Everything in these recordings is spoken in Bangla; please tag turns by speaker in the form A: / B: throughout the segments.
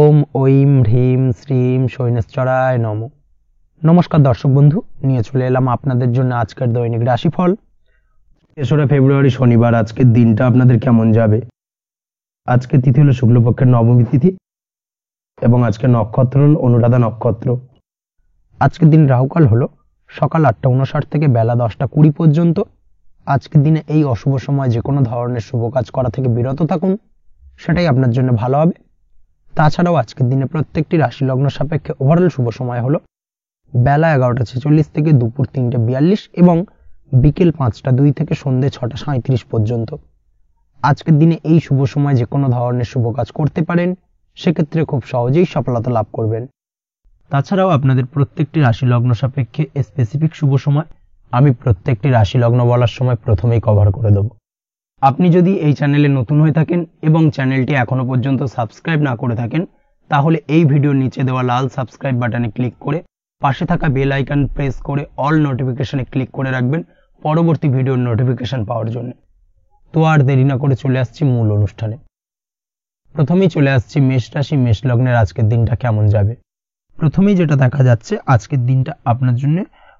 A: ওম ঐম হ্রিম শ্রীম শৈনেশ্বরায় নমঃ। নমস্কার দর্শক বন্ধু, নিয়ে চলে এলাম আপনাদের জন্য আজকের দৈনিক রাশিফল। 3রা ফেব্রুয়ারি শনিবার। আজকের দিনটা আপনাদের কেমন যাবে? আজকে তিথি হলো শুক্লপক্ষের নবমী তিথি এবং আজকে নক্ষত্র হল অনুরাধা নক্ষত্র। আজকের দিন রাহুকাল হলো সকাল 8:59 থেকে বেলা 10:20 পর্যন্ত। আজকের দিনে এই অশুভ সময় যে কোনো ধরনের শুভ কাজ করা থেকে বিরত থাকুন, সেটাই আপনার জন্য ভালো হবে। তাছাড়াও আজকের দিনে প্রত্যেকটি রাশি লগ্ন সাপেক্ষে ওভারঅল শুভ সময় হলো বেলা 11:46 থেকে দুপুর 3:42 এবং বিকেল 5:02 থেকে সন্ধ্যে 6:37 পর্যন্ত। আজকের দিনে এই শুভ সময় যে কোনো ধরনের শুভ কাজ করতে পারেন, সেক্ষেত্রে খুব সহজেই সফলতা লাভ করবেন। তাছাড়াও আপনাদের প্রত্যেকটি রাশি লগ্ন সাপেক্ষে স্পেসিফিক শুভ সময় আমি প্রত্যেকটি রাশি লগ্ন বলার সময় প্রথমেই কভার করে দেব। আপনি যদি এই চ্যানেলে নতুন হয়ে থাকেন এবং চ্যানেলটি এখনো পর্যন্ত সাবস্ক্রাইব না করে থাকেন, তাহলে এই ভিডিওর নিচে দেওয়া লাল সাবস্ক্রাইব বাটনে ক্লিক করে পাশে থাকা বেল আইকন প্রেস করে অল নোটিফিকেশনে ক্লিক করে রাখবেন পরবর্তী ভিডিওর নোটিফিকেশন পাওয়ার জন্য। তো আর দেরি না করে চলে আসছি মূল অনুষ্ঠানে। প্রথমেই চলে আসছি মেষ রাশি মেষ লগ্নের আজকের দিনটা কেমন যাবে। প্রথমেই যেটা দেখা যাচ্ছে, আজকের দিনটা আপনার জন্য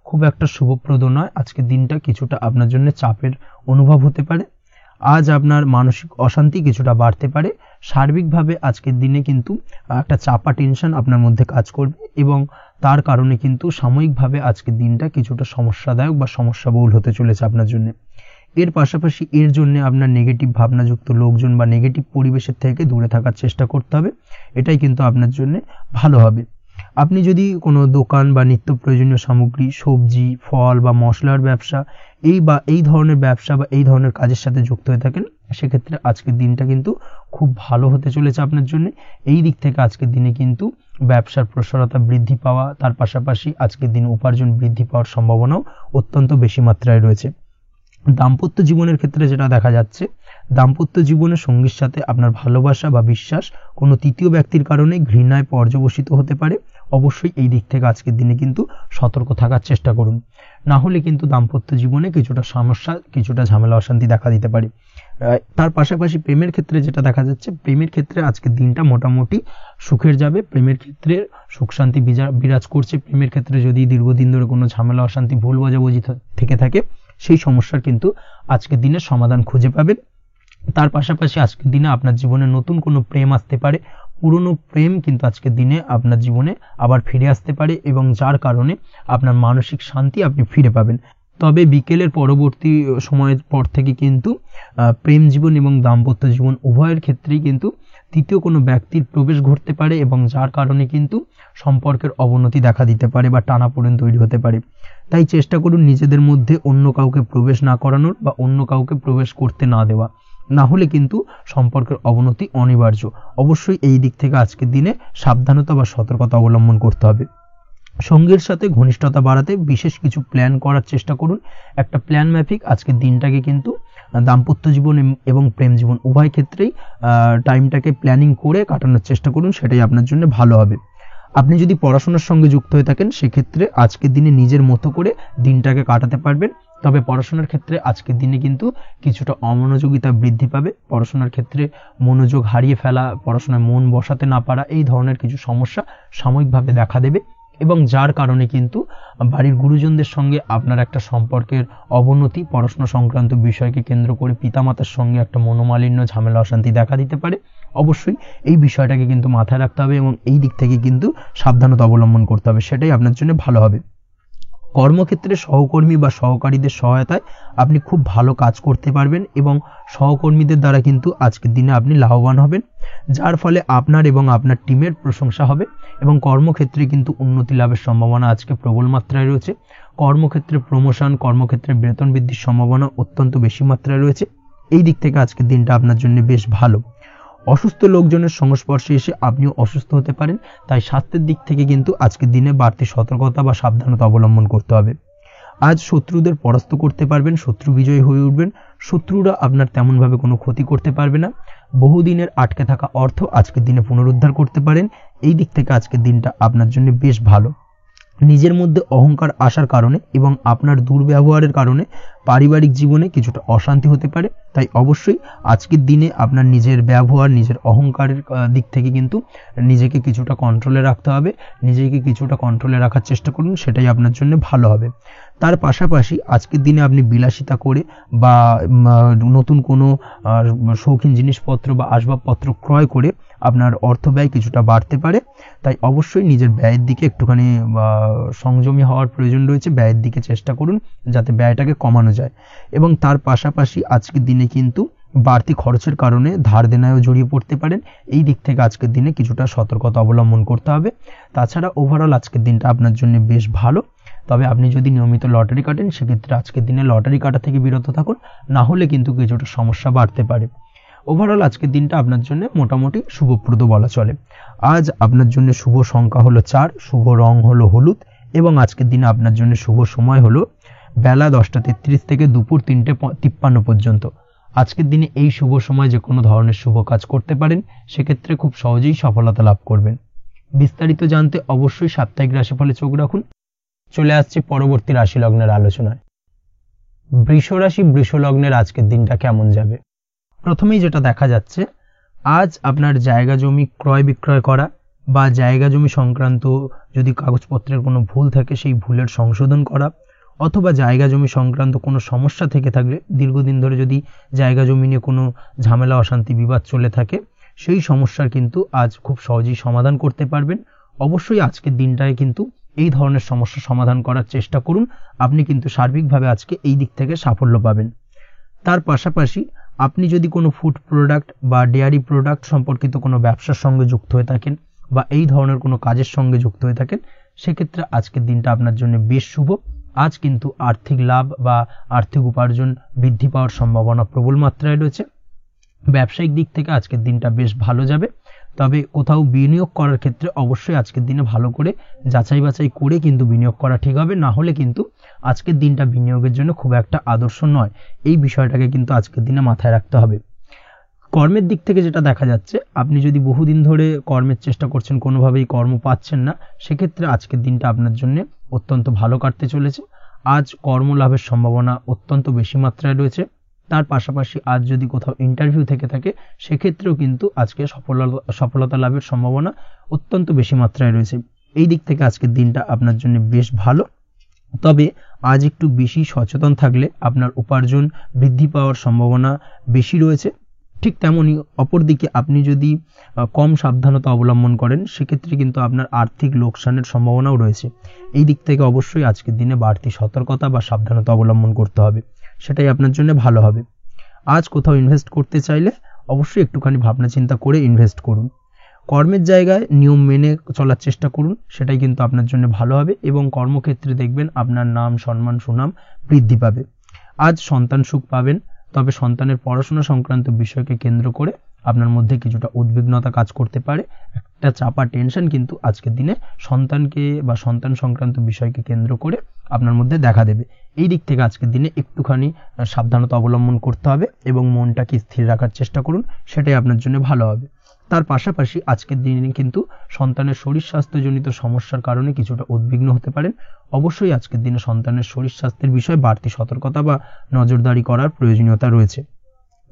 A: খুব একটা শুভপ্রদ নয়। আজকের দিনটা কিছুটা আপনার জন্য চাপের অনুভব হতে পারে। আজ আপনার মানসিক অশান্তি কিছুটা বাড়তে পারে। সার্বিকভাবে আজকের দিনে কিন্তু একটা চাপা টেনশন আপনার মধ্যে কাজ করবে এবং তার কারণে কিন্তু সাময়িকভাবে আজকের দিনটা কিছুটা সমস্যাদায়ক বা সমস্যাবহুল হতে চলেছে আপনার জন্য। এর পাশাপাশি এর জন্য আপনার নেগেটিভ ভাবনাযুক্ত লোকজন বা নেগেটিভ পরিবেশের থেকে দূরে থাকার চেষ্টা করতে হবে। এটাই কিন্তু আপনার জন্য ভালো হবে। আপনি যদি কোনো দোকান বা নিত্য প্রয়োজনীয় সামগ্রী, সবজি, ফল বা মশলার ব্যবসা এই ধরনের ব্যবসা বা এই ধরনের কাজের সাথে যুক্ত হয়ে থাকেন, সেক্ষেত্রে আজকের দিনটা কিন্তু খুব ভালো হতে চলেছে আপনার জন্য। এই দিক থেকে আজকের দিনে কিন্তু ব্যবসার প্রসারতা বৃদ্ধি পাওয়া, তার পাশাপাশি আজকের দিনে উপার্জন বৃদ্ধি পাওয়ার সম্ভাবনাও অত্যন্ত বেশি মাত্রায় রয়েছে। দাম্পত্য জীবনের ক্ষেত্রে যেটা দেখা যাচ্ছে, দাম্পত্য জীবনে সঙ্গীর সাথে আপনার ভালোবাসা বা বিশ্বাস কোনো তৃতীয় ব্যক্তির কারণে ঘৃণায় পর্যবসিত হতে পারে। অবশ্যই এই দিক থেকে আজকের দিনে কিন্তু সতর্ক থাকার চেষ্টা করুন, না হলে কিন্তু দাম্পত্য জীবনে কিছুটা সমস্যা, কিছুটা ঝামেলা অশান্তি দেখা দিতে পারে। তার পাশাপাশি প্রেমের ক্ষেত্রে যেটা দেখা যাচ্ছে, প্রেমের ক্ষেত্রে আজকের দিনটা মোটামুটি সুখের যাবে। প্রেমের ক্ষেত্রে সুখ শান্তি বিরাজ করছে। প্রেমের ক্ষেত্রে যদি দীর্ঘদিন ধরে কোনো ঝামেলা অশান্তি, ভুল বোঝাবুঝি থেকে থাকে, সেই সমস্যার কিন্তু আজকের দিনে সমাধান খুঁজে পাবেন। তার পাশাপাশি আজকের দিনে আপনার জীবনে নতুন কোনো প্রেম আসতে পারে। পুরনো প্রেম কিন্তু আজকের দিনে আপনার জীবনে আবার ফিরে আসতে পারে এবং যার কারণে আপনার মানসিক শান্তি আপনি ফিরে পাবেন। তবে বিকেলের পরবর্তী সময়ের পর থেকে কিন্তু প্রেম জীবন এবং দাম্পত্য জীবন উভয়ের ক্ষেত্রেই কিন্তু তৃতীয় কোনো ব্যক্তির প্রবেশ ঘটতে পারে এবং যার কারণে কিন্তু সম্পর্কের অবনতি দেখা দিতে পারে বা টানাপোড়েন তৈরি হতে পারে। তাই চেষ্টা করুন নিজেদের মধ্যে অন্য কাউকে প্রবেশ না করানোর বা অন্য কাউকে প্রবেশ করতে না দেওয়া, না হলে কিন্তু সম্পর্কের অবনতি অনিবার্য। অবশ্যই এই দিক থেকে আজকের দিনে সাবধানতা বা সতর্কতা অবলম্বন করতে হবে। সঙ্গীর সাথে ঘনিষ্ঠতা বাড়াতে বিশেষ কিছু প্ল্যান করার চেষ্টা করুন। একটা প্ল্যান মাফিক আজকের দিনটাকে কিন্তু দাম্পত্য জীবন এবং প্রেম জীবন উভয় ক্ষেত্রেই টাইমটাকে প্ল্যানিং করে কাটানোর চেষ্টা করুন, সেটাই আপনার জন্য ভালো হবে। আপনি যদি পড়াশোনার সঙ্গে যুক্ত হয়ে থাকেন, সেক্ষেত্রে আজকের দিনে নিজের মতো করে দিনটাকে কাটাতে পারবেন। তবে পড়াশোনার ক্ষেত্রে আজকের দিনে কিন্তু কিছুটা অমনোযোগিতা বৃদ্ধি পাবে। পড়াশোনার ক্ষেত্রে মনোযোগ হারিয়ে ফেলা, পড়াশোনায় মন বসাতে না পারা, এই ধরনের কিছু সমস্যা সাময়িকভাবে দেখা দেবে এবং যার কারণে কিন্তু বাড়ির গুরুজনদের সঙ্গে আপনার একটা সম্পর্কের অবনতি, পড়াশোনা সংক্রান্ত বিষয়কে কেন্দ্র করে পিতামাতার সঙ্গে একটা মনোমালিন্য, ঝামেলা অশান্তি দেখা দিতে পারে। অবশ্যই এই বিষয়টাকে কিন্তু মাথায় রাখতে হবে এবং এই দিক থেকে কিন্তু সাবধানতা অবলম্বন করতে হবে, সেটাই আপনার জন্য ভালো হবে। কর্মক্ষেত্রে সহকর্মী বা সহকারীদের সহায়তায় আপনি খুব ভালো কাজ করতে পারবেন এবং সহকর্মীদের দ্বারা কিন্তু আজকের দিনে আপনি লাভবান হবেন, যার ফলে আপনার এবং আপনার টিমের প্রশংসা হবে এবং কর্মক্ষেত্রে কিন্তু উন্নতি লাভের সম্ভাবনা আজকে প্রবল মাত্রায় রয়েছে। কর্মক্ষেত্রে প্রমোশন, কর্মক্ষেত্রে বেতন বৃদ্ধির সম্ভাবনা অত্যন্ত বেশি মাত্রায় রয়েছে। এই দিক থেকে আজকের দিনটা আপনার জন্য বেশ ভালো। অসুস্থ লোকজনের সংস্পর্শে এসে আপনিও অসুস্থ হতে পারেন, তাই স্বাস্থ্যের দিক থেকে কিন্তু আজকের দিনে বাড়তি সতর্কতা বা সাবধানতা অবলম্বন করতে হবে। আজ শত্রুদের পরাস্ত করতে পারবেন, শত্রু বিজয়ী হয়ে উঠবেন। শত্রুরা আপনার তেমনভাবে কোনো ক্ষতি করতে পারবে না। বহুদিনের আটকে থাকা অর্থ আজকের দিনে পুনরুদ্ধার করতে পারেন। এই দিক থেকে আজকের দিনটা আপনার জন্য বেশ ভালো। নিজের মধ্যে অহংকার আসার কারণে এবং আপনার দুর্ব্যবহারের কারণে পারিবারিক জীবনে কিছুটা অশান্তি হতে পারে। তাই অবশ্যই আজকের দিনে আপনার নিজের ব্যবহার, নিজের অহংকারের দিক থেকে কিন্তু নিজেকে কিছুটা কন্ট্রোলে রাখতে হবে। নিজেকে কিছুটা কন্ট্রোলে রাখার চেষ্টা করুন, সেটাই আপনার জন্য ভালো হবে। তার পাশাপাশি আজকের দিনে আপনি বিলাসিতা করে বা নতুন কোনো শৌখিন জিনিসপত্র বা আসবাবপত্র ক্রয় করে আপনার অর্থ ব্যয় কিছুটা বাড়তে পারে। তাই অবশ্যই নিজের ব্যয়ের দিকে একটুখানি সংযমী হওয়ার প্রয়োজন রয়েছে। ব্যয়ের দিকে চেষ্টা করুন যাতে ব্যয়টাকে কমানো যায়। এবং তার পাশাপাশি আজকের দিনে কিন্তু বাড়তি খরচের কারণে ধার দেনায়ও জড়িয়ে পড়তে পারেন। এই দিক থেকে আজকের দিনে কিছুটা সতর্কতা অবলম্বন করতে হবে। তাছাড়া ওভারঅল আজকের দিনটা আপনার জন্য বেশ ভালো। তবে আপনি যদি নিয়মিত লটারি কাটেন সেক্ষেত্রে আজকের দিনে লটারি কাটা থেকে বিরত থাকুন, না হলে কিন্তু কিছুটা সমস্যা বাড়তে পারে। ওভারঅল আজকের দিনটা আপনার জন্য মোটামুটি শুভপ্রদ বলা চলে। আজ আপনার জন্য শুভ সংখ্যা হলো 4, শুভ রং হলো হলুদ এবং আজকের দিনে আপনার জন্য শুভ সময় হলো বেলা 10:33 থেকে দুপুর 3:53 পর্যন্ত। আজকের দিনে এই শুভ সময় যে কোনো ধরনের শুভ কাজ করতে পারেন, সেক্ষেত্রে খুব সহজেই সফলতা লাভ করবেন। বিস্তারিত জানতে অবশ্যই সাপ্তাহিক রাশিফলে চোখ রাখুন। চলে আসছে পরবর্তী রাশি লগ্নের আলোচনায়। বৃষ রাশি, বৃষ লগ্নের আজকের দিনটা কেমন যাবে? প্রথমেই যেটা দেখা যাচ্ছে, আজ আপনার জায়গা জমি ক্রয় বিক্রয় করা বা জায়গা জমি সংক্রান্ত যদি কাগজপত্রের কোনো ভুল থাকে সেই ভুলের সংশোধন করা, অথবা জায়গা জমি সংক্রান্ত কোনো সমস্যা থেকে থাকলে, দীর্ঘদিন ধরে যদি জায়গা জমি নিয়ে কোনো ঝামেলা অশান্তি বিবাদ চলে থাকে, সেই সমস্যার কিন্তু আজ খুব সহজেই সমাধান করতে পারবেন। অবশ্যই আজকের দিনটায় কিন্তু এই ধরনের সমস্যা সমাধান করার চেষ্টা করুন। আপনি কিন্তু সার্বিকভাবে আজকে এই দিক থেকে সাফল্য পাবেন। তার পাশাপাশি আপনি যদি কোনো ফুড প্রোডাক্ট বা ডেয়ারি প্রোডাক্ট সম্পর্কিত কোনো ব্যবসার সঙ্গে যুক্ত হয়ে থাকেন বা এই ধরনের কোনো কাজের সঙ্গে যুক্ত হয়ে থাকেন, সেক্ষেত্রে আজকের দিনটা আপনার জন্য বেশ শুভ। আজ কিন্তু আর্থিক লাভ বা আর্থিক উপার্জন বৃদ্ধি পাওয়ার সম্ভাবনা প্রবল মাত্রায় রয়েছে। ব্যবসায়িক দিক থেকে আজকের দিনটা বেশ ভালো যাবে। তবে কোথাও বিনিয়োগ করার ক্ষেত্রে অবশ্যই আজকের দিনে ভালো করে যাচাই বাছাই করে কিন্তু বিনিয়োগ করা ঠিক হবে, না হলে কিন্তু আজকের দিনটা বিনিয়োগের জন্য খুব একটা আদর্শ নয়। এই বিষয়টাকে কিন্তু আজকের দিনে মাথায় রাখতে হবে। কর্মের দিক থেকে যেটা দেখা যাচ্ছে, আপনি যদি বহুদিন ধরে কর্মের চেষ্টা করছেন, কোনোভাবেই কর্ম পাচ্ছেন না, সেক্ষেত্রে আজকের দিনটা আপনার জন্য অত্যন্ত ভালো কাটতে চলেছে। আজ কর্মলাভের সম্ভাবনা অত্যন্ত বেশি মাত্রায় রয়েছে। তার পাশাপাশি আজ যদি কোথাও ইন্টারভিউ থেকে থাকে, সেক্ষেত্রেও কিন্তু আজকে সফলতা লাভের সম্ভাবনা অত্যন্ত বেশি মাত্রায় রয়েছে। এই দিক থেকে আজকের দিনটা আপনার জন্য বেশ ভালো। তবে আজ একটু বেশি সচেতন থাকলে আপনার উপার্জন বৃদ্ধি পাওয়ার সম্ভাবনা বেশি রয়েছে। ঠিক তেমনই অপরদিকে আপনি যদি কম সাবধানতা অবলম্বন করেন, সেক্ষেত্রে কিন্তু আপনার আর্থিক লোকসানের সম্ভাবনাও রয়েছে। এই দিক থেকে অবশ্যই আজকের দিনে বাড়তি সতর্কতা বা সাবধানতা অবলম্বন করতে হবে, সেটাই আপনার জন্য ভালো হবে। আজ কোথাও ইনভেস্ট করতে চাইলে অবশ্যই একটুখানি ভাবনা চিন্তা করে ইনভেস্ট করুন। কর্মের জায়গায় নিয়ম মেনে চলার চেষ্টা করুন, সেটাই কিন্তু আপনার জন্য ভালো হবে এবং কর্মক্ষেত্রে দেখবেন আপনার নাম, সম্মান, সুনাম বৃদ্ধি পাবে। আজ সন্তান সুখ পাবেন, তবে সন্তানের পড়াশোনা সংক্রান্ত বিষয়কে কেন্দ্র করে আপনার মধ্যে কিছুটা উদ্বিগ্নতা কাজ করতে পারে। একটা চাপা টেনশন কিন্তু আজকের দিনে সন্তানকে বা সন্তান সংক্রান্ত বিষয়কে কেন্দ্র করে আপনার মধ্যে দেখা দেবে। এই দিক থেকে আজকের দিনে একটুখানি সাবধানতা অবলম্বন করতে হবে এবং মনটাকে স্থির রাখার চেষ্টা করুন, সেটাই আপনার জন্য ভালো হবে। তার পাশাপাশি আজকের দিনে কিন্তু সন্তানের শরীর স্বাস্থ্যজনিত সমস্যার কারণে কিছুটা উদ্বিগ্ন হতে পারেন। অবশ্যই আজকের দিনে সন্তানের শরীর স্বাস্থ্যের বিষয়ে বাড়তি সতর্কতা বা নজরদারি করার প্রয়োজনীয়তা রয়েছে।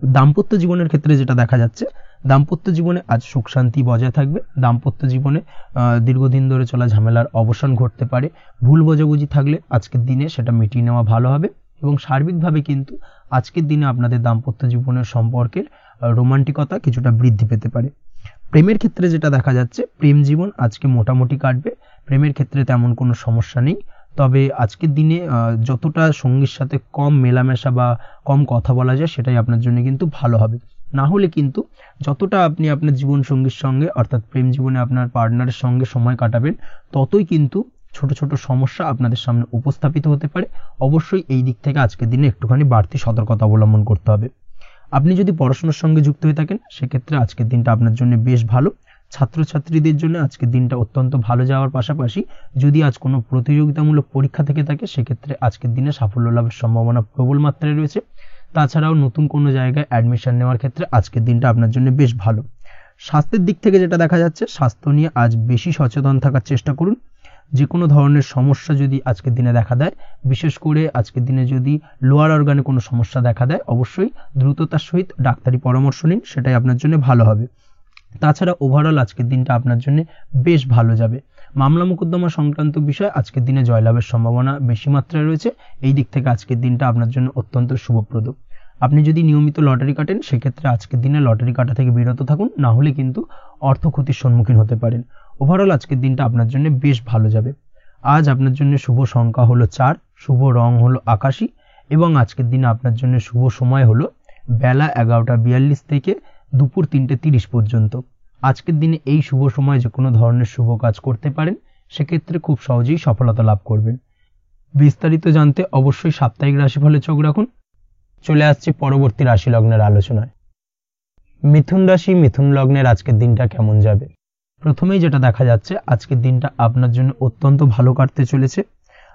A: দাম্পত্য জীবনের ক্ষেত্রে যেটা দেখা যাচ্ছে, দাম্পত্য জীবনে আজ সুখ শান্তি বজায় থাকবে। দাম্পত্য জীবনে দীর্ঘদিন ধরে চলা ঝামেলার অবসান ঘটতে পারে। ভুল বোঝাবুঝি থাকলে আজকের দিনে সেটা মিটিয়ে নেওয়া ভালো হবে এবং সার্বিকভাবে কিন্তু আজকের দিনে আপনাদের দাম্পত্য জীবনের সম্পর্কের রোমান্টিকতা কিছুটা বৃদ্ধি পেতে পারে। প্রেমের ক্ষেত্রে যেটা দেখা যাচ্ছে, প্রেম জীবন আজকে মোটামুটি কাটবে। প্রেমের ক্ষেত্রে তেমন কোনো সমস্যা নেই। তবে আজকের দিনে যতটা সঙ্গীর সাথে কম মেলামেশা বা কম কথা বলা যায়, সেটাই আপনার জন্য কিন্তু ভালো হবে। না হলে কিন্তু যতটা আপনি আপনার জীবন সঙ্গীর সঙ্গে অর্থাৎ প্রেম জীবনে আপনার পার্টনারের সঙ্গে সময় কাটাবেন, ততই কিন্তু ছোট ছোট সমস্যা আপনাদের সামনে উপস্থাপিত হতে পারে। অবশ্যই এই দিক থেকে আজকের দিনে একটুখানি বাড়তি সতর্কতা অবলম্বন করতে হবে। আপনি যদি পড়াশোনার সঙ্গে যুক্ত হয়ে থাকেন, সেক্ষেত্রে আজকের দিনটা আপনার জন্য বেশ ভালো। ছাত্রছাত্রীদের জন্য আজকের দিনটা অত্যন্ত ভালো যাওয়ার পাশাপাশি যদি আজ কোনো প্রতিযোগিতামূলক পরীক্ষা থেকে থাকে, সেক্ষেত্রে আজকের দিনে সাফল্য লাভের সম্ভাবনা প্রবল মাত্রায় রয়েছে। তাছাড়াও নতুন কোনো জায়গায় অ্যাডমিশন নেওয়ার ক্ষেত্রে আজকের দিনটা আপনার জন্য বেশ ভালো। স্বাস্থ্যের দিক থেকে যেটা দেখা যাচ্ছে, স্বাস্থ্য নিয়ে আজ বেশি সচেতন থাকার চেষ্টা করুন। যে কোনো ধরনের সমস্যা যদি আজকের দিনে দেখা দেয়, বিশেষ করে আজকের দিনে যদি লোয়ার অর্গানে কোনো সমস্যা দেখা দেয়, অবশ্যই দ্রুততার সহিত ডাক্তারি পরামর্শ নিন, সেটাই আপনার জন্য ভালো হবে। তাছাড়া ওভারঅল আজকের দিনটা আপনার জন্য বেশ ভালো যাবে। মামলা মোকদ্দমা সংক্রান্ত বিষয় আজকের দিনে জয়লাভের সম্ভাবনা বেশি মাত্রায় রয়েছে। এই দিক থেকে আজকের দিনটা আপনার জন্য অত্যন্ত শুভপ্রদ। আপনি যদি নিয়মিত লটারি কাটেন, সেক্ষেত্রে আজকের দিনে লটারি কাটা থেকে বিরত থাকুন, না হলে কিন্তু অর্থ ক্ষতির সম্মুখীন হতে পারেন। ওভারঅল আজকের দিনটা আপনার জন্য বেশ ভালো যাবে। আজ আপনার জন্য শুভ সংখ্যা হলো 4, শুভ রং হলো আকাশী, এবং আজকের দিনে আপনার জন্য শুভ সময় হলো বেলা 11:42 থেকে দুপুর 3:30 পর্যন্ত। আজকের দিনে এই শুভ সময় যে কোনো ধরনের শুভ কাজ করতে পারেন, সেক্ষেত্রে খুব সহজেই সফলতা লাভ করবেন। বিস্তারিত জানতে অবশ্যই সাপ্তাহিক রাশিফলে চোখ রাখুন। চলে আসছে পরবর্তী রাশি লগ্নের আলোচনায়। মিথুন রাশি, মিথুন লগ্নের আজকের দিনটা কেমন যাবে? প্রথমেই যেটা দেখা যাচ্ছে, আজকের দিনটা আপনার জন্য অত্যন্ত ভালো কাটতে চলেছে।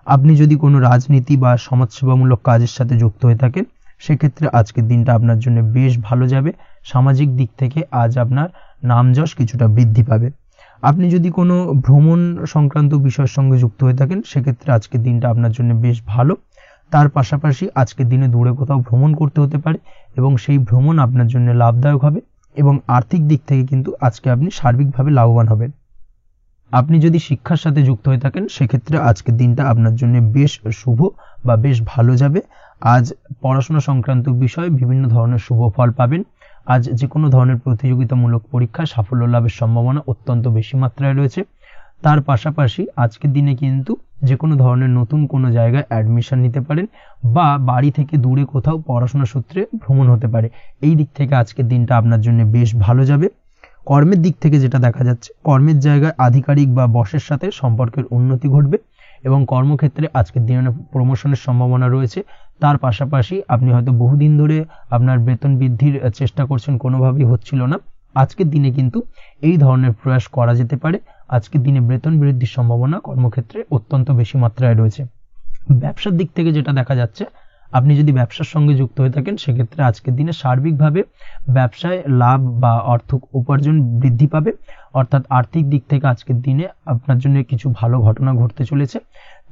A: আপনি যদি কোনো রাজনীতি বা সমাজসেবামূলক কাজের সাথে যুক্ত হয়ে থাকেন, সেক্ষেত্রে আজকের দিনটা আপনার জন্য বেশ ভালো যাবে। সামাজিক দিক থেকে আজ আপনার নামযশ কিছুটা বৃদ্ধি পাবে। আপনি যদি কোনো ভ্রমণ সংক্রান্ত বিষয়ের সঙ্গে যুক্ত হয়ে থাকেন, সেক্ষেত্রে আজকের দিনটা আপনার জন্য বেশ ভালো। তার পাশাপাশি আজকের দিনে দূরে কোথাও ভ্রমণ করতে হতে পারে, এবং সেই ভ্রমণ আপনার জন্য লাভদায়ক হবে, এবং আর্থিক দিক থেকে কিন্তু আজকে আপনি সার্বিকভাবে লাভবান হবেন। আপনি যদি শিক্ষার সাথে যুক্ত হয়ে থাকেন, সেক্ষেত্রে আজকের দিনটা আপনার জন্য বেশ শুভ বা বেশ ভালো যাবে। আজ পড়াশোনা সংক্রান্ত বিষয়ে বিভিন্ন ধরনের শুভ ফল পাবেন। আজ যে কোনো ধরনের প্রতিযোগিতামূলক পরীক্ষায় সাফল্য লাভের সম্ভাবনা অত্যন্ত বেশি মাত্রায় রয়েছে। তার পাশাপাশি আজকের দিনে কিন্তু যে কোনো ধরনের নতুন কোনো জায়গায় অ্যাডমিশন নিতে পারেন, বা বাড়ি থেকে দূরে কোথাও পড়াশোনা সূত্রে ভ্রমণ হতে পারে। এই দিক থেকে আজকের দিনটা আপনার জন্য বেশ ভালো যাবে। কর্মের দিক থেকে যেটা দেখা যাচ্ছে, কর্মের জায়গায় আধিকারিক বা বসের সাথে সম্পর্কের উন্নতি ঘটবে, এবং কর্মক্ষেত্রে আজকের দিনে প্রমোশনের সম্ভাবনা রয়েছে। তার পাশাপাশি আপনি হয়তো বহুদিন ধরে আপনার বেতন বৃদ্ধির চেষ্টা করছেন, কোনোভাবেই হচ্ছিল না। আজকের দিনে কিন্তু এই ধরনের প্রয়াস করা যেতে পারে। আজকের দিনে বেতন বৃদ্ধির সম্ভাবনা কর্মক্ষেত্রে অত্যন্ত বেশি মাত্রায় রয়েছে। ব্যবসার দিক থেকে যেটা দেখা যাচ্ছে, আপনি যদি ব্যবসার সঙ্গে যুক্ত হয়ে থাকেন, সেক্ষেত্রে আজকের দিনে সার্বিকভাবে ব্যবসায় লাভ বা অর্থ উপার্জন বৃদ্ধি পাবে। অর্থাৎ আর্থিক দিক থেকে আজকের দিনে আপনার জন্য কিছু ভালো ঘটনা ঘটতে চলেছে।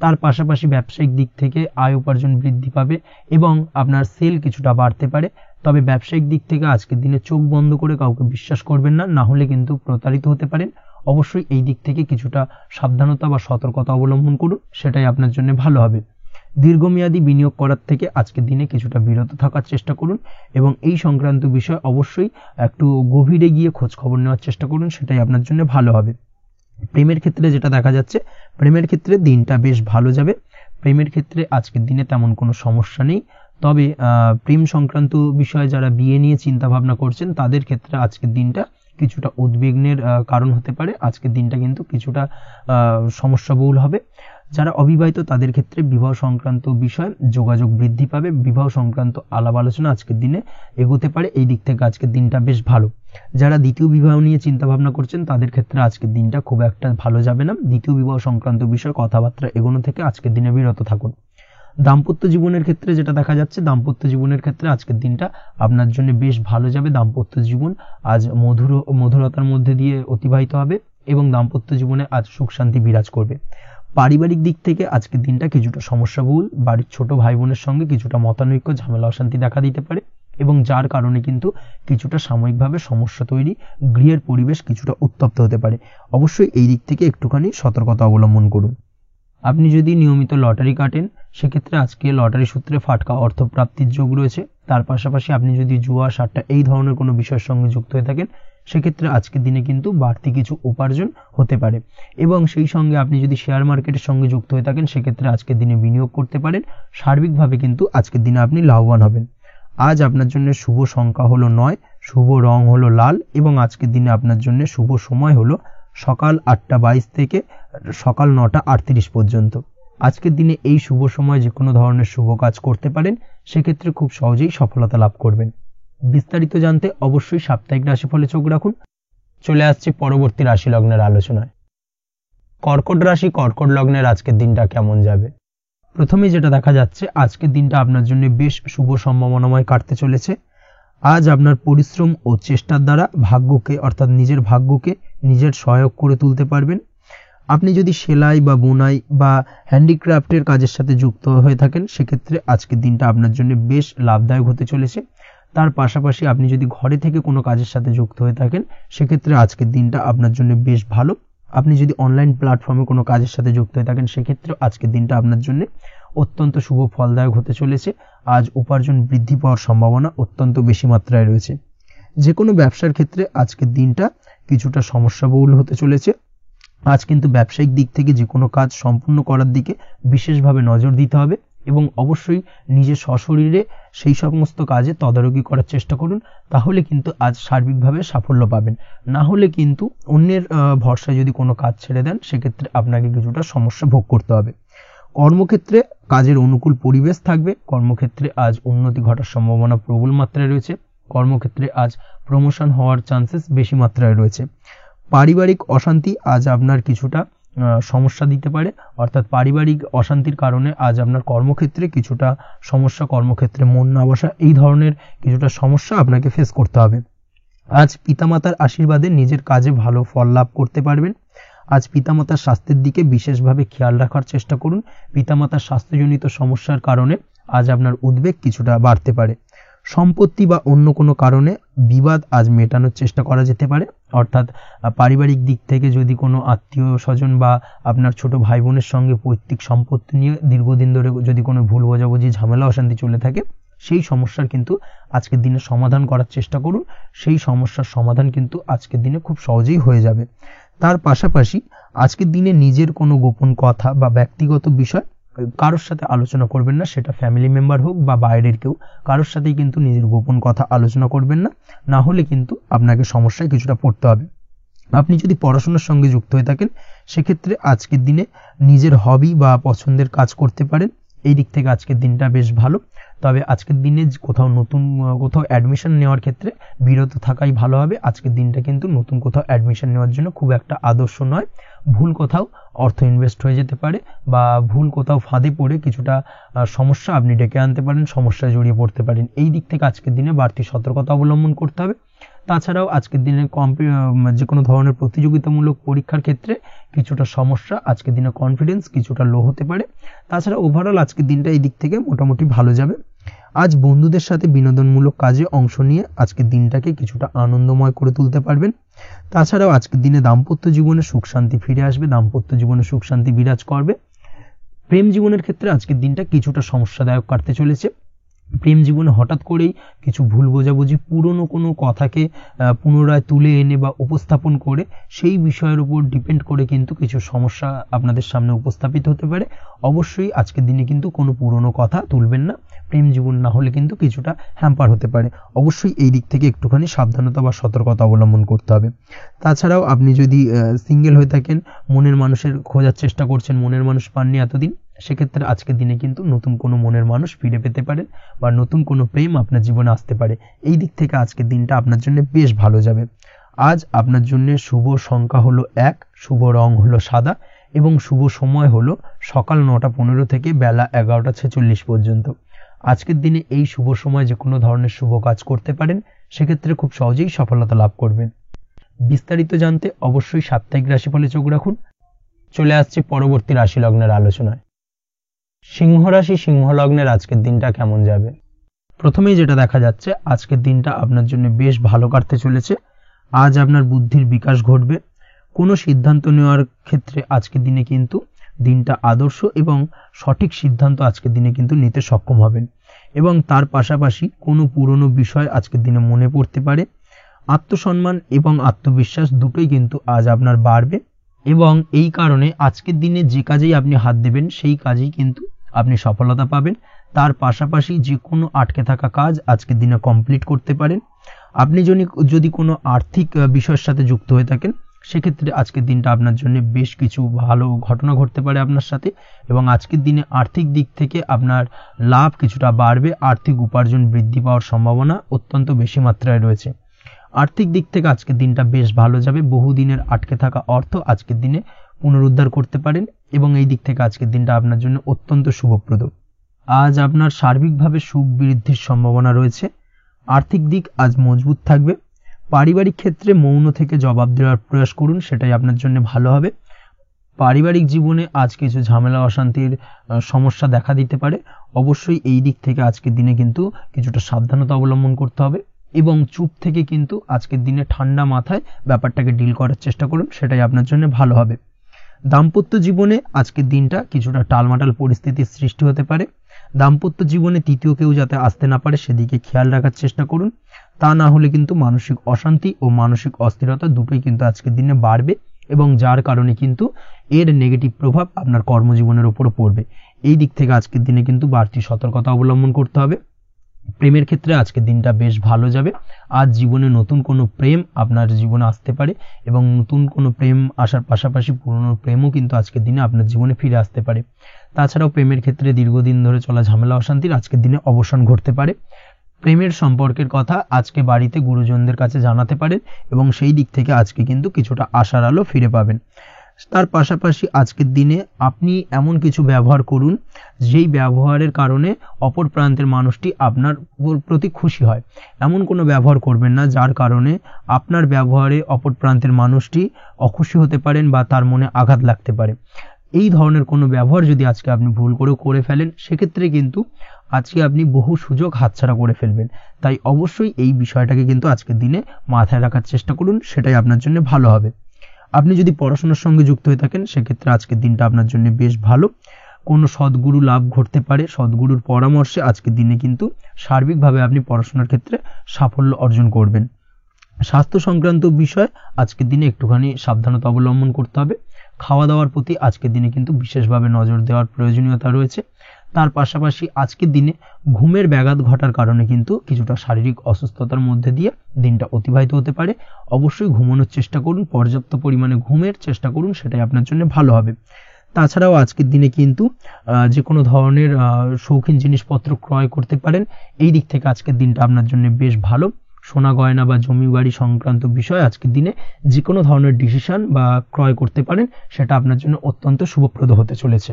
A: তার পাশাপাশি ব্যবসায়িক দিক থেকে আয় উপার্জন বৃদ্ধি পাবে, এবং আপনার সেল কিছুটা বাড়তে পারে। তবে ব্যবসায়িক দিক থেকে আজকের দিনে চোখ বন্ধ করে কাউকে বিশ্বাস করবেন না, না হলে কিন্তু প্রতারিত হতে পারেন। অবশ্যই এই দিক থেকে কিছুটা সাবধানতা বা সতর্কতা অবলম্বন করুন, সেটাই আপনার জন্য ভালো হবে। দীর্ঘমেয়াদী বিনিয়োগ করার থেকে আজকের দিনে কিছুটা বিরত থাকার চেষ্টা করুন, এবং এই সংক্রান্ত বিষয় অবশ্যই একটু গভীরে গিয়ে খোঁজ খবর নেওয়ার চেষ্টা করুন, সেটাই আপনার জন্য ভালো হবে। প্রেমের ক্ষেত্রে যেটা দেখা যাচ্ছে, প্রেমের ক্ষেত্রে দিনটা বেশ ভালো যাবে। প্রেমের ক্ষেত্রে আজকের দিনে তেমন কোনো সমস্যা নেই। তবে প্রেম সংক্রান্ত বিষয়ে যারা বিয়ে নিয়ে চিন্তা ভাবনা করছেন, তাদের ক্ষেত্রে আজকের দিনটা কিছুটা উদ্বিগ্নের কারণ হতে পারে। আজকের দিনটা কিন্তু কিছুটা সমস্যাবহুল হবে। যারা অবিবাহিত, তাদের ক্ষেত্রে বিবাহ সংক্রান্ত বিষয় যোগাযোগ বৃদ্ধি পাবে। বিবাহ সংক্রান্ত আলাপ আলোচনা আজকের দিনে এগোতে পারে। এই দিক থেকে আজকের দিনটা বেশ ভালো। যারা দ্বিতীয় বিবাহ নিয়ে চিন্তা ভাবনা করছেন, তাদের ক্ষেত্রে আজকের দিনটা খুব একটা ভালো যাবে না। দ্বিতীয় বিবাহ সংক্রান্ত বিষয় কথাবার্তা এগোনো থেকে আজকের দিনে বিরত থাকুন। দাম্পত্য জীবনের ক্ষেত্রে যেটা দেখা যাচ্ছে, দাম্পত্য জীবনের ক্ষেত্রে আজকের দিনটা আপনার জন্য বেশ ভালো যাবে। দাম্পত্য জীবন আজ মধুরতার মধ্যে দিয়ে অতিবাহিত হবে, এবং দাম্পত্য জীবনে আজ সুখ শান্তি বিরাজ করবে। পারিবারিক দিক থেকে আজকের দিনটা কিছুটা সমস্যাবহুল। বাড়ির ছোট ভাই বোনের সঙ্গে কিছুটা মতানৈক্য, ঝামেলা অশান্তি দেখা দিতে পারে, এবং যার কারণে কিন্তু কিছুটা সাময়িকভাবে সমস্যা তৈরি, গৃহের পরিবেশ কিছুটা উত্তপ্ত হতে পারে। অবশ্যই এই দিক থেকে একটুখানি সতর্কতা অবলম্বন করুন। আপনি যদি নিয়মিত লটারি কাটেন, সেক্ষেত্রে আজকে লটারি সূত্রে ফাটকা অর্থপ্রাপ্তির যোগ রয়েছে। তার পাশাপাশি আপনি যদি জুয়া, সাট্টা এই ধরনের কোনো বিষয়ের সঙ্গে যুক্ত হয়ে থাকেন, সেক্ষেত্রে আজকের দিনে কিন্তু বাড়তি কিছু উপার্জন হতে পারে। এবং সেই সঙ্গে আপনি যদি শেয়ার মার্কেটের সঙ্গে যুক্ত হয়ে থাকেন, সেক্ষেত্রে আজকের দিনে বিনিয়োগ করতে পারেন। সার্বিকভাবে কিন্তু আজকের দিনে আপনি লাভবান হবেন। আজ আপনার জন্য শুভ সংখ্যা হলো 9, শুভ রং হলো লাল, এবং আজকের দিনে আপনার জন্য শুভ সময় হলো সকাল 8:22 থেকে সকাল 9:38 পর্যন্ত। আজকের দিনে এই শুভ সময় যে কোনো ধরনের শুভ কাজ করতে পারেন, সেক্ষেত্রে খুব সহজেই সফলতা লাভ করবেন। বিস্তারিত জানতে অবশ্যই সাপ্তাহিক রাশিফলে চোখ রাখুন। চলে আসছে পরবর্তী রাশি লগ্নের আলোচনায়। কর্কট রাশি, কর্কট লগ্নের আজকের দিনটা কেমন যাবে? প্রথমে যেটা দেখা যাচ্ছে, আজকের দিনটা আপনার জন্য বেশ শুভ সম্ভাবনাময় কাটতে চলেছে। আজ আপনার পরিশ্রম ও চেষ্টার দ্বারা ভাগ্যকে, অর্থাৎ নিজের ভাগ্যকে নিজের সহায়ক করে তুলতে পারবেন। আপনি যদি সেলাই বা বুনাই বা হ্যান্ডিক্রাফটের কাজের সাথে যুক্ত হয়ে থাকেন সেক্ষেত্রে আজকের দিনটা আপনার জন্য বেশ লাভদায়ক হতে চলেছে। তার পাশাপাশি আপনি যদি ঘরে থেকে কোনো কাজের সাথে যুক্ত হয়ে থাকেন সেক্ষেত্রে আজকের দিনটা আপনার জন্য বেশ ভালো। আপনি যদি অনলাইন প্ল্যাটফর্মে কোনো কাজের সাথে যুক্ত হয়ে থাকেন সেক্ষেত্রে আজকের দিনটা আপনার জন্য অত্যন্ত শুভ ফলদায়ক হতে চলেছে। আজ উপার্জন বৃদ্ধি পাওয়ার সম্ভাবনা অত্যন্ত বেশি মাত্রায় রয়েছে। যে কোনো ব্যবসার ক্ষেত্রে আজকের দিনটা কিছুটা সমস্যাবহুল হতে চলেছে। আজ কিন্তু ব্যবসায়িক দিক থেকে যে কোনো কাজ সম্পূর্ণ করার দিকে বিশেষভাবে নজর দিতে হবে এবং অবশ্যই নিজের সশরীরে সেই সমস্ত কাজে তদারকি করার চেষ্টা করুন, তাহলে কিন্তু আজ সার্বিকভাবে সাফল্য পাবেন। না হলে কিন্তু অন্যের ভরসায় যদি কোনো কাজ ছেড়ে দেন সেক্ষেত্রে আপনাকে কিছুটা সমস্যা ভোগ করতে হবে। কর্মক্ষেত্রে কাজের অনুকূল পরিবেশ থাকবে। কর্মক্ষেত্রে আজ উন্নতি ঘটার সম্ভাবনা প্রবল মাত্রায় রয়েছে। কর্মক্ষেত্রে আজ প্রমোশন হওয়ার চান্সেস বেশি মাত্রায় রয়েছে। পারিবারিক অশান্তি আজ আপনার কিছুটা সমস্যা দিতে পারে, অর্থাৎ পারিবারিক অশান্তির কারণে আজ আপনার কর্মক্ষেত্রে কিছুটা সমস্যা, কর্মক্ষেত্রে মন না বসা, এই ধরনের কিছুটা সমস্যা আপনাকে ফেস করতে হবে। আজ পিতামাতার আশীর্বাদে নিজের কাজে ভালো ফল লাভ করতে পারবেন। আজ পিতামাতার স্বাস্থ্যের দিকে বিশেষভাবে খেয়াল রাখার চেষ্টা করুন। পিতামাতার স্বাস্থ্যজনিত সমস্যার কারণে আজ আপনার উদ্বেগ কিছুটা বাড়তে পারে। সম্পত্তি বা অন্য কোনো কারণে বিবাদ আজ মেটানোর চেষ্টা করা যেতে পারে, অর্থাৎ পারিবারিক দিক থেকে যদি কোনো আত্মীয় স্বজন বা আপনার ছোট ভাই বোনের সঙ্গে পৈতৃক সম্পত্তি নিয়ে দীর্ঘদিন ধরে যদি কোনো ভুল বোঝাবুঝি, ঝামেলা অশান্তি চলে থাকে সেই সমস্যার কিন্তু আজকের দিনে সমাধান করার চেষ্টা করুন। সেই সমস্যার সমাধান কিন্তু আজকের দিনে খুব সহজেই হয়ে যাবে। তার পাশাপাশি আজকের দিনে নিজের কোনো গোপন কথা বা ব্যক্তিগত বিষয় কারোর সাথে আলোচনা করবেন না, সেটা ফ্যামিলি মেম্বার হোক বা বাইরের কেউ, কারোর সাথেই কিন্তু নিজের গোপন কথা আলোচনা করবেন না, না হলে কিন্তু আপনাকে সমস্যায় কিছুটা পড়তে হবে। আপনি যদি পড়াশোনার সঙ্গে যুক্ত হয়ে থাকেন সেক্ষেত্রে আজকের দিনে নিজের হবি বা পছন্দের কাজ করতে পারেন। এই দিক থেকে আজকের দিনটা বেশ ভালো। তবে আজকের দিনে কোথাও অ্যাডমিশন নেওয়ার ক্ষেত্রে বিরত থাকাই ভালো হবে। আজকের দিনটা কিন্তু নতুন কোথাও অ্যাডমিশন নেওয়ার জন্য খুব একটা আদর্শ নয়। ভুল কোথাও অর্থ ইনভেস্ট হয়ে যেতে পারে বা ভুল কোথাও ফাঁদে পড়ে কিছুটা সমস্যা আপনি ডেকে আনতে পারেন, সমস্যায় জড়িয়ে পড়তে পারেন। এই দিক থেকে আজকের দিনে বাড়তি সতর্কতা অবলম্বন করতে হবে। তাছাড়াও আজকের দিনে যে কোনো ধরনের প্রতিযোগিতামূলক পরীক্ষার ক্ষেত্রে কিছুটা সমস্যা, আজকের দিনে কনফিডেন্স কিছুটা লো হতে পারে। তাছাড়া ওভারঅল আজকের দিনটা এই দিক থেকে মোটামুটি ভালো যাবে। আজ বন্ধুদের সাথে বিনোদনমূলক কাজে অংশ নিয়ে আজকের দিনটাকে কিছুটা আনন্দময় করে তুলতে পারবেন। তাছাড়াও আজকের দিনে দাম্পত্য জীবনে সুখ শান্তি ফিরে আসবে, দাম্পত্য জীবনে সুখ শান্তি বিরাজ করবে। প্রেম জীবনের ক্ষেত্রে আজকের দিনটা কিছুটা সমস্যাদায়ক কাটতে চলেছে। প্রেম জীবনে হঠাৎ করেই কিছু ভুল বোঝাবুঝি, পুরনো কোনো কথাকে পুনরায় তুলে এনে বা উপস্থাপন করে সেই বিষয়ের উপর ডিপেন্ড করে কিন্তু কিছু সমস্যা আপনাদের সামনে উপস্থাপিত হতে পারে। অবশ্যই আজকের দিনে কিন্তু কোনো পুরনো কথা তুলবেন না, প্রেম জীবন না হলে কিন্তু কিছুটা হ্যাম্পার হতে পারে। অবশ্যই এই দিক থেকে একটুখানি সাবধানতা বা সতর্কতা অবলম্বন করতে হবে। তাছাড়াও আপনি যদি সিঙ্গেল হয়ে থাকেন, মনের মানুষের খোঁজার চেষ্টা করছেন, মনের মানুষ পাননি এতদিন, সেক্ষেত্রে আজকের দিনে কিন্তু নতুন কোনো মনের মানুষ ফিরে পেতে পারেন বা নতুন কোনো প্রেম আপনার জীবনে আসতে পারে। এই দিক থেকে আজকের দিনটা আপনার জন্য বেশ ভালো যাবে। আজ আপনার জন্য শুভ সংখ্যা হলো 1, শুভ রং হলো সাদা এবং শুভ সময় হলো সকাল 9:15 থেকে বেলা 11:46 পর্যন্ত। আজকের দিনে এই শুভ সময় যে কোনো ধরনের শুভ কাজ করতে পারেন, সেক্ষেত্রে খুব সহজেই সফলতা লাভ করবেন। বিস্তারিত জানতে অবশ্যই সাপ্তাহিক রাশিফলে চোখ রাখুন। চলে আসছে পরবর্তী রাশি লগ্নের আলোচনায়। সিংহ রাশি, সিংহ লগ্নের আজকের দিনটা কেমন যাবে? প্রথমেই যেটা দেখা যাচ্ছে, আজকের দিনটা আপনার জন্য বেশ ভালো কাটতে চলেছে। আজ আপনার বুদ্ধির বিকাশ ঘটবে। কোনো সিদ্ধান্ত নেওয়ার ক্ষেত্রে আজকের দিনে কিন্তু দিনটা আদর্শ এবং সঠিক সিদ্ধান্ত আজকের দিনে কিন্তু নিতে সক্ষম হবেন এবং তার পাশাপাশি কোনো পুরনো বিষয় আজকের দিনে মনে পড়তে পারে। আত্মসম্মান এবং আত্মবিশ্বাস দুটোই কিন্তু আজ আপনার বাড়বে এবং এই কারণে আজকের দিনে যে কাজেই আপনি হাত দেবেন সেই কাজেই কিন্তু আপনি সফলতা পাবেন। তার পাশাপাশি যে কোনো আটকে থাকা কাজ আজকের দিনে কমপ্লিট করতে পারেন। আপনি যদি কোনো আর্থিক বিষয়ের সাথে যুক্ত হয়ে থাকেন, সেক্ষেত্রে আজকের দিনটা আপনার জন্য বেশ কিছু ভালো ঘটনা ঘটতে পারে আপনার সাথে এবং আজকের দিনে আর্থিক দিক থেকে আপনার লাভ কিছুটা বাড়বে। আর্থিক উপার্জন বৃদ্ধি পাওয়ার সম্ভাবনা অত্যন্ত বেশি মাত্রায় রয়েছে। আর্থিক দিক থেকে আজকের দিনটা বেশ ভালো যাবে। বহুদিনের আটকে থাকা অর্থ আজকের দিনে পুনরুদ্ধার করতে পারেন এবং এই দিক থেকে আজকের দিনটা আপনার জন্য অত্যন্ত শুভপ্রদ। আজ আপনার সার্বিকভাবে সুখ বৃদ্ধির সম্ভাবনা রয়েছে। আর্থিক দিক আজ মজবুত থাকবে। পারিবারিক ক্ষেত্রে মৌন থেকে জবাব দেওয়ার প্রয়াস করুন, সেটাই আপনার জন্য ভালো হবে। পারিবারিক জীবনে আজ কিছু ঝামেলা অশান্তির সমস্যা দেখা দিতে পারে। অবশ্যই এই দিক থেকে আজকের দিনে কিন্তু কিছুটা সাবধানতা অবলম্বন করতে হবে এবং চুপ থেকে কিন্তু আজকের দিনে ঠান্ডা মাথায় ব্যাপারটাকে ডিল করার চেষ্টা করুন, সেটাই আপনার জন্য ভালো হবে। দাম্পত্য জীবনে আজকের দিনটা কিছুটা টালমাটাল পরিস্থিতির সৃষ্টি হতে পারে। দাম্পত্য জীবনে তৃতীয় কেউ যাতে আসতে না পারে সেদিকে খেয়াল রাখার চেষ্টা করুন, তা না হলে কিন্তু মানসিক অশান্তি ও মানসিক অস্থিরতা দুটোই কিন্তু আজকের দিনে বাড়বে এবং যার কারণে কিন্তু এর নেগেটিভ প্রভাব আপনার কর্মজীবনের উপরও পড়বে। এই দিক থেকে আজকের দিনে কিন্তু বাড়তি সতর্কতা অবলম্বন করতে হবে। প্রেমের ক্ষেত্রে আজকের দিনটা বেশ ভালো যাবে। আজ জীবনে নতুন কোনো প্রেম আপনার জীবনে আসতে পারে এবং নতুন কোনো প্রেম আসার পাশাপাশি পুরনো প্রেমও কিন্তু আজকের দিনে আপনার জীবনে ফিরে আসতে পারে। তাছাড়াও প্রেমের ক্ষেত্রে দীর্ঘদিন ধরে চলা ঝামেলা অশান্তির আজকের দিনে অবসান ঘটতে পারে। প্রেমের সম্পর্কের কথা আজকে বাড়িতে গুরুজনদের কাছে জানাতে পারেন এবং সেই দিক থেকে আজকে কিন্তু কিছুটা আশার আলো ফিরে পাবেন। তার পাশাপাশি আজকের দিনে আপনি এমন কিছু ব্যবহার করুন যেই ব্যবহারের কারণে অপর প্রান্তের মানুষটি আপনার প্রতি খুশি হয়। এমন কোনো ব্যবহার করবেন না যার কারণে আপনার ব্যবহারে অপর প্রান্তের মানুষটি অখুশি হতে পারেন বা তার মনে আঘাত লাগতে পারে। এই ধরনের কোনো ব্যবহার যদি আজকে আপনি ভুল করে ফেলেন সেক্ষেত্রে কিন্তু আজকে আপনি বহু সুযোগ হাতছাড়া করে ফেলবেন। তাই অবশ্যই এই বিষয়টাকে কিন্তু আজকের দিনে মাথায় রাখার চেষ্টা করুন, সেটাই আপনার জন্য ভালো হবে। আপনি যদি পড়াশোনার সঙ্গে যুক্ত হয়ে থাকেন সেক্ষেত্রে আজকের দিনটা আপনার জন্য বেশ ভালো। কোনো সদ্গুরু লাভ ঘটতে পারে, সদ্গুরুর পরামর্শে আজকের দিনে কিন্তু সার্বিকভাবে আপনি পড়াশোনার ক্ষেত্রে সাফল্য অর্জন করবেন। স্বাস্থ্য সংক্রান্ত বিষয় আজকের দিনে একটুখানি সাবধানতা অবলম্বন করতে হবে। খাওয়া দাওয়ার প্রতি আজকের দিনে কিন্তু বিশেষভাবে নজর দেওয়ার প্রয়োজনীয়তা রয়েছে। তার পাশাপাশি আজকের দিনে ঘুমের ব্যাঘাত ঘটার কারণে কিন্তু কিছুটা শারীরিক অসুস্থতার মধ্যে দিয়ে দিনটা অতিবাহিত হতে পারে। অবশ্যই ঘুমানোর চেষ্টা করুন, পর্যাপ্ত পরিমাণে ঘুমের চেষ্টা করুন, সেটাই আপনার জন্য ভালো হবে। তাছাড়াও আজকের দিনে কিন্তু যে কোনো ধরনের শৌখিন জিনিসপত্র ক্রয় করতে পারেন। এই দিক থেকে আজকের দিনটা আপনার জন্য বেশ ভালো। সোনা গয়না বা জমি বাড়ি সংক্রান্ত বিষয় আজকের দিনে যে কোনো ধরনের ডিসিশন বা ক্রয় করতে পারেন, সেটা আপনার জন্য অত্যন্ত শুভপ্রদ হতে চলেছে।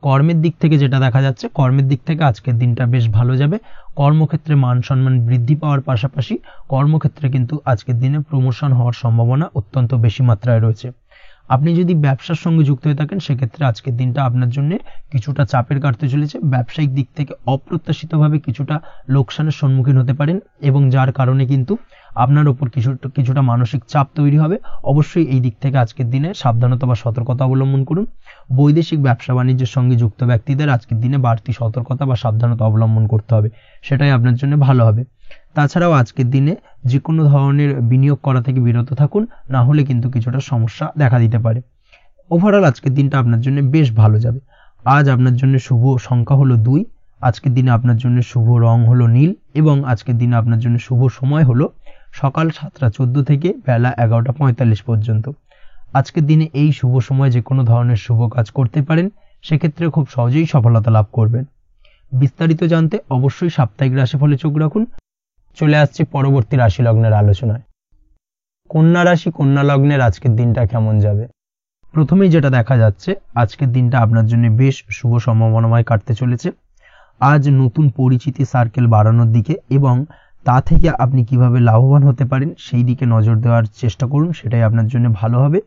A: কর্মের দিক থেকে যেটা দেখা যাচ্ছে, কর্মের দিক থেকে আজকের দিনটা বেশ ভালো যাবে। কর্মক্ষেত্রে মান সম্মান বৃদ্ধি পাওয়ার পাশাপাশি কর্মক্ষেত্রে কিন্তু আজকের দিনে প্রমোশন হওয়ার সম্ভাবনা অত্যন্ত বেশি মাত্রায় রয়েছে। আপনি যদি ব্যবসার সঙ্গে যুক্ত হয়ে থাকেন সেক্ষেত্রে আজকের দিনটা আপনার জন্য কিছুটা চাপের কাটতে চলেছে। ব্যবসায়িক দিক থেকে অপ্রত্যাশিতভাবে কিছুটা লোকসানের সম্মুখীন হতে পারেন এবং যার কারণে কিন্তু আপনার উপর কিছুটা মানসিক চাপ তৈরি হবে। অবশ্যই এই দিক থেকে আজকের দিনে সাবধানতা বা সতর্কতা অবলম্বন করুন। বৈদেশিক ব্যবসা বাণিজ্যের সঙ্গে যুক্ত ব্যক্তিদের আজকের দিনে বাড়তি সতর্কতা বা সাবধানতা অবলম্বন করতে হবে, সেটাই আপনার জন্য ভালো হবে। তাছাড়াও আজকের দিনে যে কোনো ধরনের বিনিয়োগ করা থেকে বিরত থাকুন, না হলে কিন্তু কিছুটা সমস্যা দেখা দিতে পারে। ওভারঅল আজকের দিনটা আপনার জন্য বেশ ভালো যাবে। আজ আপনার জন্য শুভ সংখ্যা হলো 2, আজকের দিনে আপনার জন্য শুভ রং হলো নীল এবং আজকের দিনে আপনার জন্য শুভ সময় হলো সকাল 7:14 থেকে বেলা 11:45 পর্যন্ত। আজকের দিনে এই শুভ সময় যে কোনো ধরনের শুভ কাজ করতে পারেন, সেক্ষেত্রে খুব সহজেই সফলতা লাভ করবেন। বিস্তারিত জানতে অবশ্যই সাপ্তাহিক রাশিফলে চোখ রাখুন। চলে আসছে পরবর্তী রাশি লগ্নের আলোচনায়। কন্যা রাশি, কন্যা লগ্নের আজকের দিনটা কেমন যাবে? প্রথমেই যেটা দেখা যাচ্ছে, আজকের দিনটা আপনার জন্য বেশ শুভ সম্ভাবনাময় কাটতে চলেছে। আজ নতুন পরিচিতি সার্কেল বাড়ানোর দিকে এবং তা থেকে আপনি কিভাবে লাভবান হতে পারেন সেই দিকে নজর দেওয়ার চেষ্টা করুন, সেটাই আপনার জন্য ভালো হবে।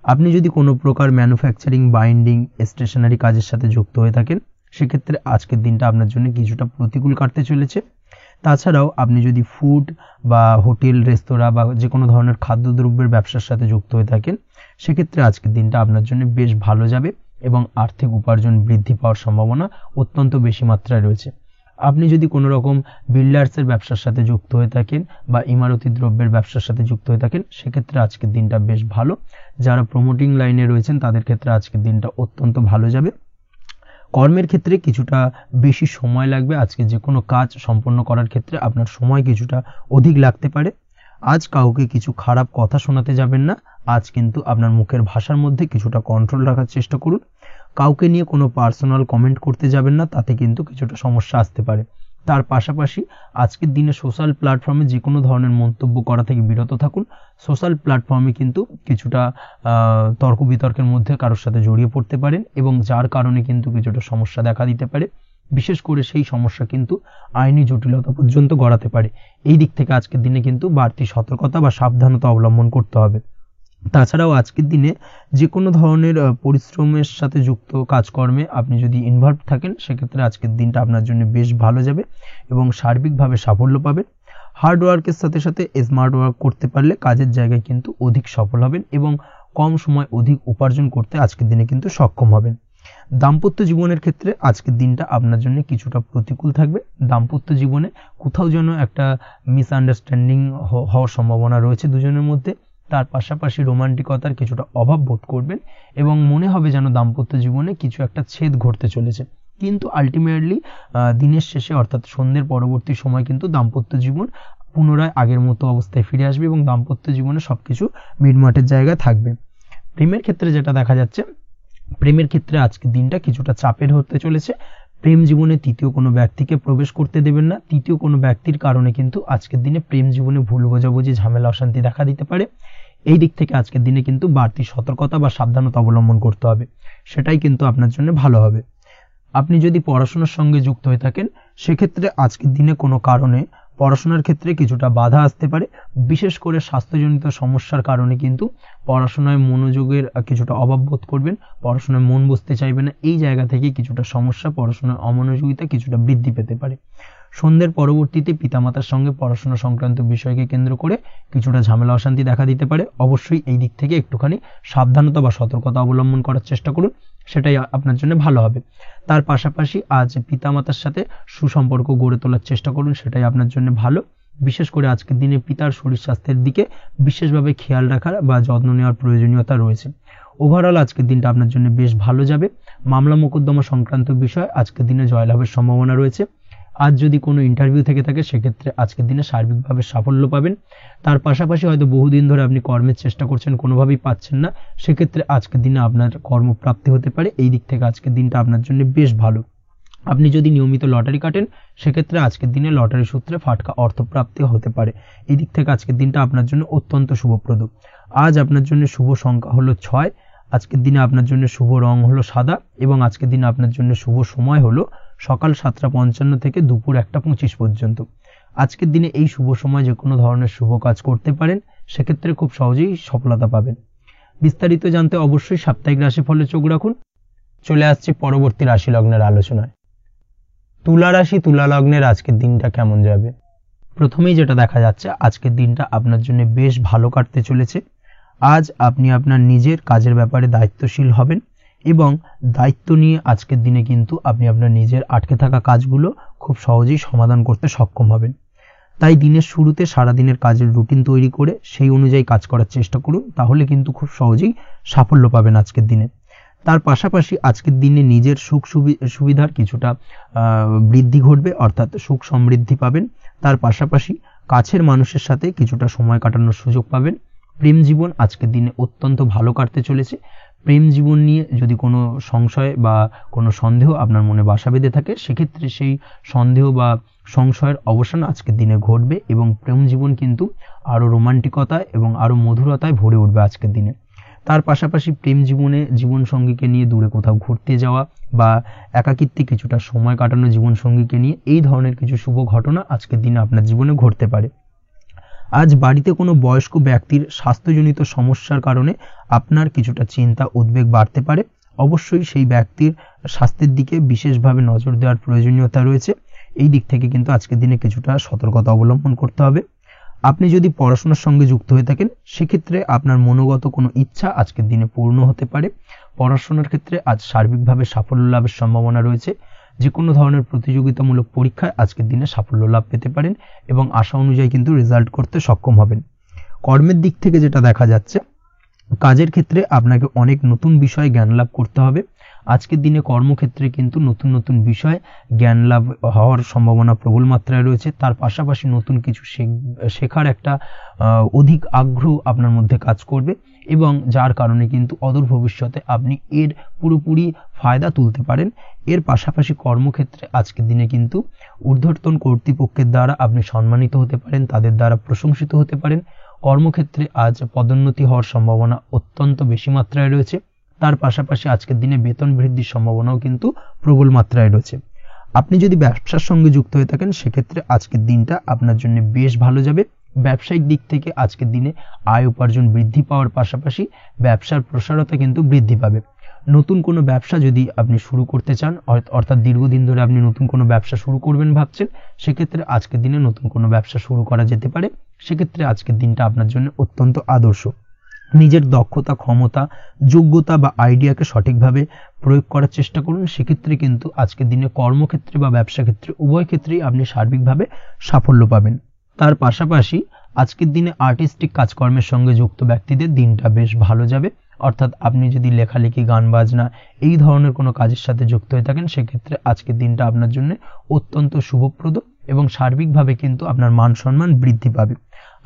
A: আপনি যদি কোনো প্রকার ম্যানুফ্যাকচারিং, বাইন্ডিং, স্টেশনারি কাজের সাথে যুক্ত হয়ে থাকেন সেক্ষেত্রে আজকের দিনটা আপনার জন্য কিছুটা প্রতিকূল কাটতে চলেছে। তাছাড়াও আপনি যদি ফুড বা হোটেল, রেস্তোরাঁ বা যে কোনো ধরনের খাদ্যদ্রব্যের ব্যবসার সাথে যুক্ত হয়ে থাকেন সেক্ষেত্রে আজকের দিনটা আপনার জন্য বেশ ভালো যাবে এবং আর্থিক উপার্জন বৃদ্ধি পাওয়ার সম্ভাবনা অত্যন্ত বেশি মাত্রায় রয়েছে। আপনি যদি কোনো রকম বিল্ডার্সের ব্যবসার সাথে যুক্ত হয়ে থাকেন বা ইমারতি দ্রব্যের ব্যবসার সাথে যুক্ত হয়ে থাকেন সেক্ষেত্রে আজকের দিনটা বেশ ভালো। যারা প্রমোটিং লাইনে রয়েছেন তাদের ক্ষেত্রে আজকের দিনটা অত্যন্ত ভালো যাবে। কর্মের ক্ষেত্রে কিছুটা বেশি সময় লাগবে। আজকে যে কোনো কাজ সম্পন্ন করার ক্ষেত্রে আপনার সময় কিছুটা অধিক লাগতে পারে। আজ কাউকে কিছু খারাপ কথা শোনাতে যাবেন না। আজ কিন্তু আপনার মুখের ভাষার মধ্যে কিছুটা কন্ট্রোল রাখার চেষ্টা করুন। কাউকে নিয়ে কোনো পার্সোনাল কমেন্ট করতে যাবেন না, তাতে কিন্তু কিছুটা সমস্যা আসতে পারে। তার পাশাপাশি আজকের দিনে সোশ্যাল প্ল্যাটফর্মে যে কোনো ধরনের মন্তব্য করা থেকে বিরত থাকুন। সোশ্যাল প্ল্যাটফর্মে কিন্তু কিছুটা তর্ক বিতর্কের মধ্যে কারোর সাথে জড়িয়ে পড়তে পারেন এবং যার কারণে কিন্তু কিছুটা সমস্যা দেখা দিতে পারে। বিশেষ করে সেই সমস্যা কিন্তু আইনি জটিলতা পর্যন্ত গড়াতে পারে। এই দিক থেকে আজকের দিনে কিন্তু বাড়তি সতর্কতা বা সাবধানতা অবলম্বন করতে হবে। তাছাড়াও আজকের দিনে যে কোনো ধরনের পরিশ্রমের সাথে যুক্ত কাজকর্মে আপনি যদি ইনভলভ থাকেন, সেক্ষেত্রে আজকের দিনটা আপনার জন্য বেশ ভালো যাবে এবং সার্বিকভাবে সাফল্য পাবেন। হার্ড ওয়ার্কের সাথে সাথে স্মার্ট ওয়ার্ক করতে পারলে কাজের জায়গায় কিন্তু অধিক সফল হবেন এবং কম সময় অধিক উপার্জন করতে আজকের দিনে কিন্তু সক্ষম হবেন। দাম্পত্য জীবনের ক্ষেত্রে আজকের দিনটা আপনার জন্য কিছুটা প্রতিকূল থাকবে। দাম্পত্য জীবনে কোথাও যেন একটা মিসআন্ডারস্ট্যান্ডিং হওয়ার সম্ভাবনা রয়েছে দুজনের মধ্যে। তার পাশাপাশি রোমান্টিকতার কিছুটা অভাব বোধ করবেন এবং মনে হবে যেন দাম্পত্য জীবনে কিছু একটা ছেদ ঘটতে চলেছে। কিন্তু আলটিমেটলি দিনের শেষে অর্থাৎ সন্ধ্যের পরবর্তী সময় কিন্তু দাম্পত্য জীবন পুনরায় আগের মতো অবস্থায় ফিরে আসবে এবং দাম্পত্য জীবনে সবকিছু মিটমাটের জায়গায় থাকবে। প্রেমের ক্ষেত্রে যেটা দেখা যাচ্ছে, প্রেমের ক্ষেত্রে আজকের দিনটা কিছুটা চাপের হতে চলেছে। প্রেম জীবনে তৃতীয় কোনো ব্যক্তিকে প্রবেশ করতে দেবেন না। তৃতীয় কোনো ব্যক্তির কারণে কিন্তু আজকের দিনে প্রেম জীবনে ভুল বোঝাবুঝি, ঝামেলা, অশান্তি দেখা দিতে পারে। এই দিক থেকে আজকের দিনে কিন্তু বাড়তি সতর্কতা বা সাবধানতা অবলম্বন করতে হবে, সেটাই কিন্তু আপনার জন্য ভালো হবে। আপনি যদি পড়াশোনার সঙ্গে যুক্ত হয়ে থাকেন, সেক্ষেত্রে আজকের দিনে কোনো কারণে পড়াশোনার ক্ষেত্রে কিছুটা বাধা আসতে পারে। বিশেষ করে স্বাস্থ্যজনিত সমস্যার কারণে কিন্তু পড়াশোনায় মনোযোগের কিছুটা অভাব বোধ করবেন, পড়াশোনায় মন বসতে চাইবে না। এই জায়গা থেকে কিছুটা সমস্যা, পড়াশোনার অমনোযোগিতা কিছুটা বৃদ্ধি পেতে পারে। সন্ধ্যের পরবর্তীতে পিতামাতার সঙ্গে পড়াশোনা সংক্রান্ত বিষয়কে কেন্দ্র করে কিছুটা ঝামেলা, অশান্তি দেখা দিতে পারে। অবশ্যই এই দিক থেকে একটুখানি সাবধানতা বা সতর্কতা অবলম্বন করার চেষ্টা করুন, সেটাই আপনার জন্য ভালো হবে। তার পাশাপাশি আজ পিতামাতার সাথে সুসম্পর্ক গড়ে তোলার চেষ্টা করুন, সেটাই আপনার জন্য ভালো। বিশেষ করে আজকের দিনে পিতার শরীর স্বাস্থ্যের দিকে বিশেষভাবে খেয়াল রাখার বা যত্ন নেওয়ার প্রয়োজনীয়তা রয়েছে। ওভারঅল আজকের দিনটা আপনার জন্য বেশ ভালো যাবে। মামলা মোকদ্দমা সংক্রান্ত বিষয় আজকের দিনে জয়লাভের সম্ভাবনা রয়েছে। আজ যদি কোনো ইন্টারভিউ থেকে থাকে, সেক্ষেত্রে আজকের দিনে সার্বিকভাবে সাফল্য পাবেন। তার পাশাপাশি হয়তো বহুদিন ধরে আপনি কর্মের চেষ্টা করছেন, কোনোভাবেই পাচ্ছেন না, সেক্ষেত্রে আজকের দিনে আপনার কর্মপ্রাপ্তি হতে পারে। এই দিক থেকে আজকের দিনটা আপনার জন্য বেশ ভালো। আপনি যদি নিয়মিত লটারি কাটেন, সেক্ষেত্রে আজকের দিনে লটারি সূত্রে ফাটকা অর্থপ্রাপ্তি হতে পারে। এই দিক থেকে আজকের দিনটা আপনার জন্য অত্যন্ত শুভপ্রদ। আজ আপনার জন্য শুভ সংখ্যা হলো 6। আজকের দিনে আপনার জন্য শুভ রং হলো সাদা এবং আজকের দিনে আপনার জন্য শুভ সময় হলো সকাল 7:55 থেকে দুপুর 1:25 পর্যন্ত। আজকের দিনে এই শুভ সময় যে কোনো ধরনের শুভ কাজ করতে পারেন, সেক্ষেত্রে খুব সহজেই সফলতা পাবেন। বিস্তারিত জানতে অবশ্যই সাপ্তাহিক রাশিফলে চোখ রাখুন। চলে আসছে পরবর্তী রাশি লগ্নের আলোচনায়। তুলা রাশি, তুলা লগ্নের আজকের দিনটা কেমন যাবে? প্রথমেই যেটা দেখা যাচ্ছে, আজকের দিনটা আপনার জন্য বেশ ভালো কাটতে চলেছে। আজ আপনি আপনার নিজের কাজের ব্যাপারে দায়িত্বশীল হবেন এবং দায়িত্ব নিয়ে আজকের দিনে কিন্তু আপনি আপনার নিজের আটকে থাকা কাজগুলো খুব সহজেই সমাধান করতে সক্ষম হবেন। তাই দিনের শুরুতে সারাদিনের কাজের রুটিন তৈরি করে সেই অনুযায়ী কাজ করার চেষ্টা করুন, তাহলে কিন্তু খুব সহজেই সাফল্য পাবেন আজকের দিনে। তার পাশাপাশি আজকের দিনে নিজের সুখ সুবিধার কিছুটা বৃদ্ধি ঘটবে, অর্থাৎ সুখ সমৃদ্ধি পাবেন। তার পাশাপাশি কাছের মানুষের সাথে কিছুটা সময় কাটানোর সুযোগ পাবেন। প্রেম জীবন আজকের দিনে অত্যন্ত ভালো কাটতে চলেছে। প্রেম জীবন নিয়ে যদি কোনো সংশয় বা কোনো সন্দেহ আপনার মনে বাসা বেঁধে থাকে, সেক্ষেত্রে সেই সন্দেহ বা সংশয়ের অবসান আজকের দিনে ঘটবে এবং প্রেম জীবন কিন্তু আরও রোমান্টিকতায় এবং আরও মধুরতায় ভরে উঠবে আজকের দিনে। তার পাশাপাশি প্রেম জীবনে জীবনসঙ্গীকে নিয়ে দূরে কোথাও ঘুরতে যাওয়া বা একাকিত্বে কিছুটা সময় কাটানো জীবনসঙ্গীকে নিয়ে, এই ধরনের কিছু শুভ ঘটনা আজকের দিনে আপনার জীবনে ঘটতে পারে। আজ বাড়িতে কোনো বয়স্ক ব্যক্তির স্বাস্থ্যজনিত সমস্যার কারণে আপনার কিছুটা চিন্তা উদ্বেগ বাড়তে পারে। অবশ্যই সেই ব্যক্তির স্বাস্থ্যের দিকে বিশেষভাবে নজর দেওয়ার প্রয়োজনীয়তা রয়েছে। এই দিক থেকে কিন্তু আজকের দিনে কিছুটা সতর্কতা অবলম্বন করতে হবে। আপনি যদি পড়াশোনার সঙ্গে যুক্ত হয়ে থাকেন, সেক্ষেত্রে আপনার মনোগত কোনো ইচ্ছা আজকের দিনে পূর্ণ হতে পারে। পড়াশোনার ক্ষেত্রে আজ সার্বিকভাবে সাফল্য লাভের সম্ভাবনা রয়েছে। যে কোনো ধরনের প্রতিযোগিতামূলক পরীক্ষায় আজকের দিনে সাফল্য লাভ পেতে পারেন এবং আশা অনুযায়ী কিন্তু রেজাল্ট করতে সক্ষম হবেন। কর্মের দিক থেকে যেটা দেখা যাচ্ছে, কাজের ক্ষেত্রে আপনাকে অনেক নতুন বিষয়ে জ্ঞান লাভ করতে হবে। আজকের দিনে কর্মক্ষেত্রে কিন্তু নতুন নতুন বিষয় জ্ঞান লাভ হওয়ার সম্ভাবনা প্রবল মাত্রায় রয়েছে। তার পাশাপাশি নতুন কিছু শেখার একটা অধিক আগ্রহ আপনার মধ্যে কাজ করবে এবং যার কারণে কিন্তু অদূর ভবিষ্যতে আপনি এর পুরোপুরি ফায়দা তুলতে পারেন। এর পাশাপাশি কর্মক্ষেত্রে আজকের দিনে কিন্তু ঊর্ধ্বতন কর্তৃপক্ষের দ্বারা আপনি সম্মানিত হতে পারেন, তাদের দ্বারা প্রশংসিত হতে পারেন। কর্মক্ষেত্রে আজ পদোন্নতি হওয়ার সম্ভাবনা অত্যন্ত বেশি মাত্রায় রয়েছে। তার পাশাপাশি আজকের দিনে বেতন বৃদ্ধির সম্ভাবনাও কিন্তু প্রবল মাত্রায় রয়েছে। আপনি যদি ব্যবসার সঙ্গে যুক্ত হয়ে থাকেন, সেক্ষেত্রে আজকের দিনটা আপনার জন্য বেশ ভালো যাবে। ব্যবসায়িক দিক থেকে আজকের দিনে আয় উপার্জন বৃদ্ধি পাওয়ার পাশাপাশি ব্যবসার প্রসারতা কিন্তু বৃদ্ধি পাবে। নতুন কোনো ব্যবসা যদি আপনি শুরু করতে চান, অর্থাৎ দীর্ঘদিন ধরে আপনি নতুন কোনো ব্যবসা শুরু করবেন ভাবছেন, সেক্ষেত্রে আজকের দিনে নতুন কোনো ব্যবসা শুরু করা যেতে পারে। সেক্ষেত্রে আজকের দিনটা আপনার জন্য অত্যন্ত আদর্শ। নিজের দক্ষতা, ক্ষমতা, যোগ্যতা বা আইডিয়াকে সঠিকভাবে প্রয়োগ করার চেষ্টা করুন। সেক্ষেত্রে কিন্তু আজকের দিনে কর্মক্ষেত্রে বা ব্যবসা ক্ষেত্রে উভয় ক্ষেত্রেই আপনি সার্বিকভাবে সাফল্য পাবেন। তার পাশাপাশি আজকের দিনে আর্টিস্টিক কাজকর্মের সঙ্গে যুক্ত ব্যক্তিদের দিনটা বেশ ভালো যাবে। অর্থাৎ আপনি যদি লেখালেখি, গান বাজনা এই ধরনের কোনো কাজের সাথে যুক্ত হয়ে থাকেন, সেক্ষেত্রে আজকের দিনটা আপনার জন্য অত্যন্ত শুভপ্রদ এবং সার্বিকভাবে কিন্তু আপনার মান সম্মান বৃদ্ধি পাবে।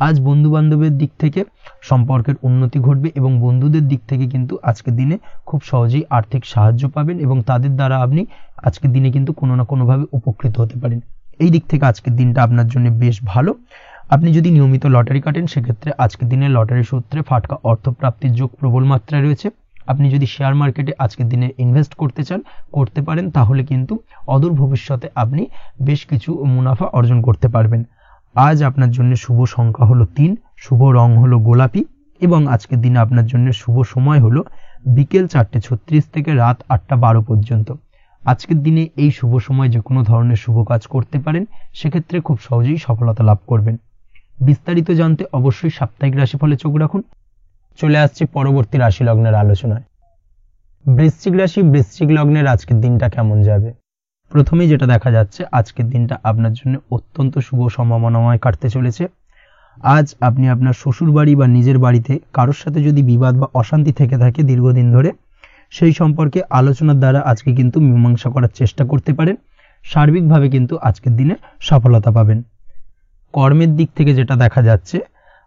A: আজ বন্ধু বান্ধবের দিক থেকে সম্পর্কের উন্নতি ঘটবে এবং বন্ধুদের দিক থেকে কিন্তু আজকের দিনে খুব সহজেই আর্থিক সাহায্য পাবেন এবং তাদের দ্বারা আপনি আজকের দিনে কিন্তু কোনো না কোনোভাবে উপকৃত হতে পারেন। এই দিক থেকে আজকের দিনটা আপনার জন্য বেশ ভালো। আপনি যদি নিয়মিত লটারি কাটেন, সেক্ষেত্রে আজকের দিনে লটারি সূত্রে ফাটকা অর্থপ্রাপ্তির যোগ প্রবল মাত্রায় রয়েছে। আপনি যদি শেয়ার মার্কেটে আজকের দিনে ইনভেস্ট করতে চান, করতে পারেন, তাহলে কিন্তু অদূর ভবিষ্যতে আপনি বেশ কিছু মুনাফা অর্জন করতে পারবেন। আজ আপনার জন্য শুভ সংখ্যা হলো 3, শুভ রং হলো গোলাপি এবং আজকের দিনে আপনার জন্য শুভ সময় হলো বিকেল 4:36 থেকে রাত 8:12 পর্যন্ত। আজকের দিনে এই শুভ সময় যে কোনো ধরনের শুভ কাজ করতে পারেন, সেক্ষেত্রে খুব সহজেই সফলতা লাভ করবেন। বিস্তারিত জানতে অবশ্যই সাপ্তাহিক রাশিফলে চোখ রাখুন। চলে আসছে পরবর্তী রাশি লগ্নের আলোচনায়। বৃশ্চিক রাশি, বৃশ্চিক লগ্নের আজকের দিনটা কেমন যাবে? প্রথমেই যেটা দেখা যাচ্ছে, আজকের দিনটা আপনার জন্য অত্যন্ত শুভ সম্ভাবনাময় কাটতে চলেছে। আজ আপনি আপনার শ্বশুর বাড়ি বা নিজের বাড়িতে কারোর সাথে যদি বিবাদ বা অশান্তি থেকে থাকে দীর্ঘদিন ধরে, সেই সম্পর্কে আলোচনার দ্বারা আজকে কিন্তু মীমাংসা করার চেষ্টা করতে পারেন। সার্বিকভাবে কিন্তু আজকের দিনে সফলতা পাবেন। কর্মের দিক থেকে যেটা দেখা যাচ্ছে,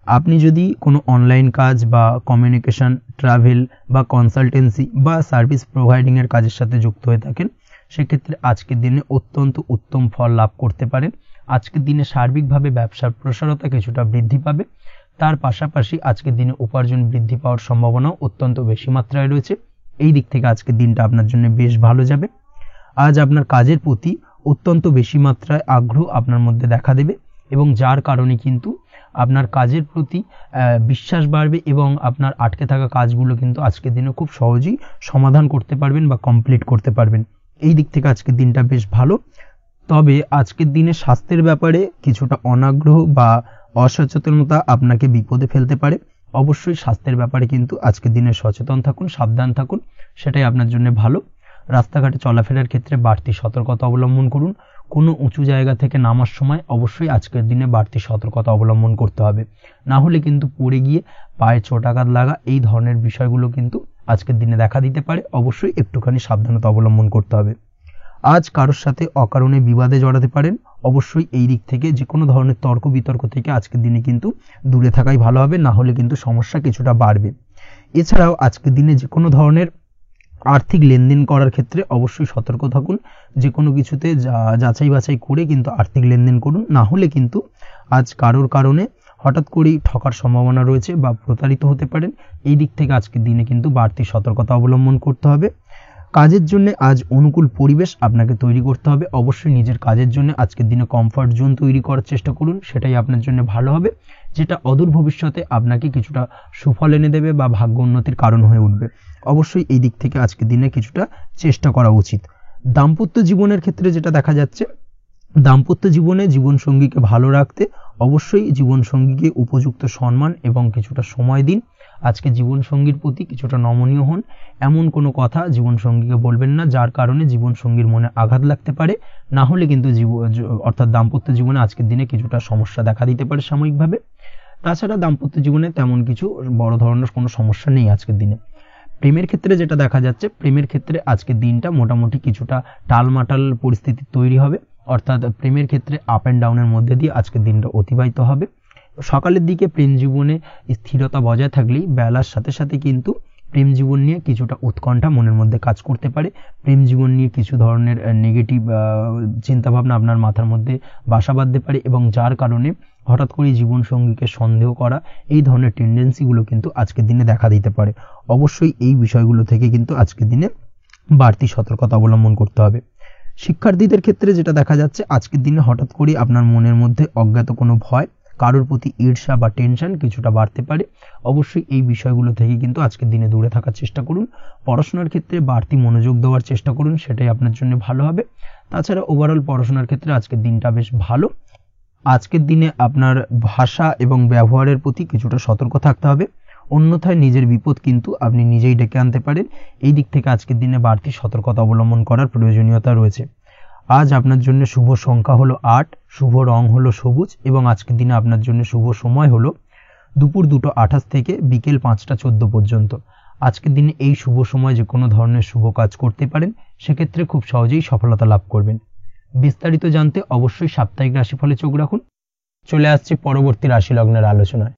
A: আপনি যদি কোনো অনলাইন কাজ বা কমিউনিকেশন, ট্রাভেল বা কনসালটেন্সি বা সার্ভিস প্রোভাইডিংয়ের কাজের সাথে যুক্ত হয়ে থাকেন, সেক্ষেত্রে আজকের দিনে অত্যন্ত উত্তম ফল লাভ করতে পারেন। আজকের দিনে সার্বিকভাবে ব্যবসার প্রসারতা কিছুটা বৃদ্ধি পাবে। তার পাশাপাশি আজকের দিনে উপার্জন বৃদ্ধি পাওয়ার সম্ভাবনাও অত্যন্ত বেশি মাত্রায় রয়েছে। এই দিক থেকে আজকের দিনটা আপনার জন্য বেশ ভালো যাবে। আজ আপনার কাজের প্রতি অত্যন্ত বেশি মাত্রায় আগ্রহ আপনার মধ্যে দেখা দেবে এবং যার কারণে কিন্তু আপনার কাজের প্রতি বিশ্বাস বাড়বে এবং আপনার আটকে থাকা কাজগুলো কিন্তু আজকের দিনে খুব সহজেই সমাধান করতে পারবেন বা কমপ্লিট করতে পারবেন। এই দিক থেকে আজকের দিনটা বেশ ভালো। তবে আজকের দিনে স্বাস্থ্যের ব্যাপারে কিছুটা অনাগ্রহ বা অসচেতনতা আপনাকে বিপদে ফেলতে পারে। অবশ্যই স্বাস্থ্যের ব্যাপারে কিন্তু আজকের দিনে সচেতন থাকুন, সাবধান থাকুন, সেটাই আপনার জন্য ভালো। রাস্তাঘাটে চলাফেরার ক্ষেত্রে বাড়তি সতর্কতা অবলম্বন করুন। কোনো উঁচু জায়গা থেকে নামার সময় অবশ্যই আজকের দিনে বাড়তি সতর্কতা অবলম্বন করতে হবে, না হলে কিন্তু পড়ে গিয়ে পায়ে চোটাঘাত লাগা এই ধরনের বিষয়গুলো কিন্তু আজকের দিনে দেখা দিতে পারে। অবশ্যই একটুখানি সাবধানতা অবলম্বন করতে হবে। আজ কারোর সাথে অকারণে বিবাদে জড়াতে পারেন। অবশ্যই এই দিক থেকে যে কোনো ধরনের তর্ক বিতর্ক থেকে আজকের দিনে কিন্তু দূরে থাকাই ভালো হবে, না হলে কিন্তু সমস্যা কিছুটা বাড়বে। এছাড়াও আজকের দিনে যে কোনো ধরনের আর্থিক লেনদেন করার ক্ষেত্রে অবশ্যই সতর্ক থাকুন। যে কোনো কিছুতে যাচাই বাছাই করে কিন্তু আর্থিক লেনদেন করুন, না হলে কিন্তু আজ কারোর কারণে হঠাৎ করেই ঠকার সম্ভাবনা রয়েছে বা প্রতারিত হতে পারেন। এই দিক থেকে আজকের দিনে কিন্তু বাড়তি সতর্কতা অবলম্বন করতে হবে। কাজের জন্য আজ অনুকূল পরিবেশ আপনাকে তৈরি করতে হবে। অবশ্যই নিজের কাজের জন্য আজকের দিনে কমফর্ট জোন তৈরি করার চেষ্টা করুন, সেটাই আপনার জন্য ভালো হবে, যেটা অদূর ভবিষ্যতে আপনাকে কিছুটা সুফল এনে দেবে বা ভাগ্য উন্নতির কারণ হয়ে উঠবে। অবশ্যই এই দিক থেকে আজকের দিনে কিছুটা চেষ্টা করা উচিত। দাম্পত্য জীবনের ক্ষেত্রে যেটা দেখা যাচ্ছে, দাম্পত্য জীবনে জীবনসঙ্গীকে ভালো রাখতে অবশ্যই জীবনসঙ্গীকে উপযুক্ত সম্মান এবং কিছুটা সময় দিন। আজকে জীবনসঙ্গীর প্রতি কিছুটা নমনীয় হন। এমন কোনো কথা জীবনসঙ্গীকে বলবেন না যার কারণে জীবনসঙ্গীর মনে আঘাত লাগতে পারে, না হলে কিন্তু অর্থাৎ দাম্পত্য জীবনে আজকের দিনে কিছুটা সমস্যা দেখা দিতে পারে সাময়িকভাবে। তাছাড়া দাম্পত্য জীবনে তেমন কিছু বড় ধরনের কোনো সমস্যা নেই আজকের দিনে। প্রেমের ক্ষেত্রে যেটা দেখা যাচ্ছে, প্রেমের ক্ষেত্রে আজকের দিনটা মোটামুটি কিছুটা টালমাটাল পরিস্থিতি তৈরি হবে, অর্থাৎ প্রেমের ক্ষেত্রে আপ অ্যান্ড ডাউনের মধ্যে দিয়ে আজকের দিনটা অতিবাহিত হবে। সকালের দিকে প্রেম জীবনে স্থিরতা বজায় থাকলেই বেলার সাথে সাথে কিন্তু প্রেম জীবন নিয়ে কিছুটা উৎকণ্ঠা মনের মধ্যে কাজ করতে পারে। প্রেম জীবন নিয়ে কিছু ধরনের নেগেটিভ চিন্তাভাবনা আপনার মাথার মধ্যে বাসা বাঁধতে পারে এবং যার কারণে হঠাৎ করে জীবনসঙ্গীকে সন্দেহ করা এই ধরনের টেন্ডেন্সিগুলো কিন্তু আজকের দিনে দেখা দিতে পারে। অবশ্যই এই বিষয়গুলো থেকে কিন্তু আজকের দিনে বাড়তি সতর্কতা অবলম্বন করতে হবে। শিক্ষার্থীদের ক্ষেত্রে যেটা দেখা যাচ্ছে, আজকের দিনে হঠাৎ করে আপনার মনের মধ্যে অজ্ঞাত কোনো ভয় কারোর প্রতি ঈর্ষা বা টেনশন কিছুটা বাড়তে পারে। অবশ্যই এই বিষয়গুলো থেকে কিন্তু আজকের দিনে দূরে থাকার চেষ্টা করুন। পড়াশোনার ক্ষেত্রে বাড়তি মনোযোগ দেওয়ার চেষ্টা করুন, সেটাই আপনার জন্য ভালো হবে। তাছাড়া ওভারঅল পড়াশোনার ক্ষেত্রে আজকের দিনটা বেশ ভালো। আজকের দিনে আপনার ভাষা এবং ব্যবহারের প্রতি কিছুটা সতর্ক থাকতে হবে, অন্যথায় নিজের বিপদ কিন্তু আপনি নিজেই ডেকে আনতে পারেন। এই দিক থেকে আজকের দিনে বাড়তি সতর্কতা অবলম্বন করার প্রয়োজনীয়তা রয়েছে। আজ আপনার জন্য শুভ সংখ্যা হলো 8, শুভ রং হলো সবুজ এবং আজকের দিনে আপনার জন্য শুভ সময় হলো দুপুর 2:28 থেকে বিকেল 5:14 পর্যন্ত। আজকের দিনে এই শুভ সময় যে কোনো ধরনের শুভ কাজ করতে পারেন, সেক্ষেত্রে খুব সহজেই সফলতা লাভ করবেন। বিস্তারিত জানতে অবশ্যই সাপ্তাহিক রাশিফলে চোখ রাখুন। চলে আসছে পরবর্তী রাশি লগ্নের আলোচনায়।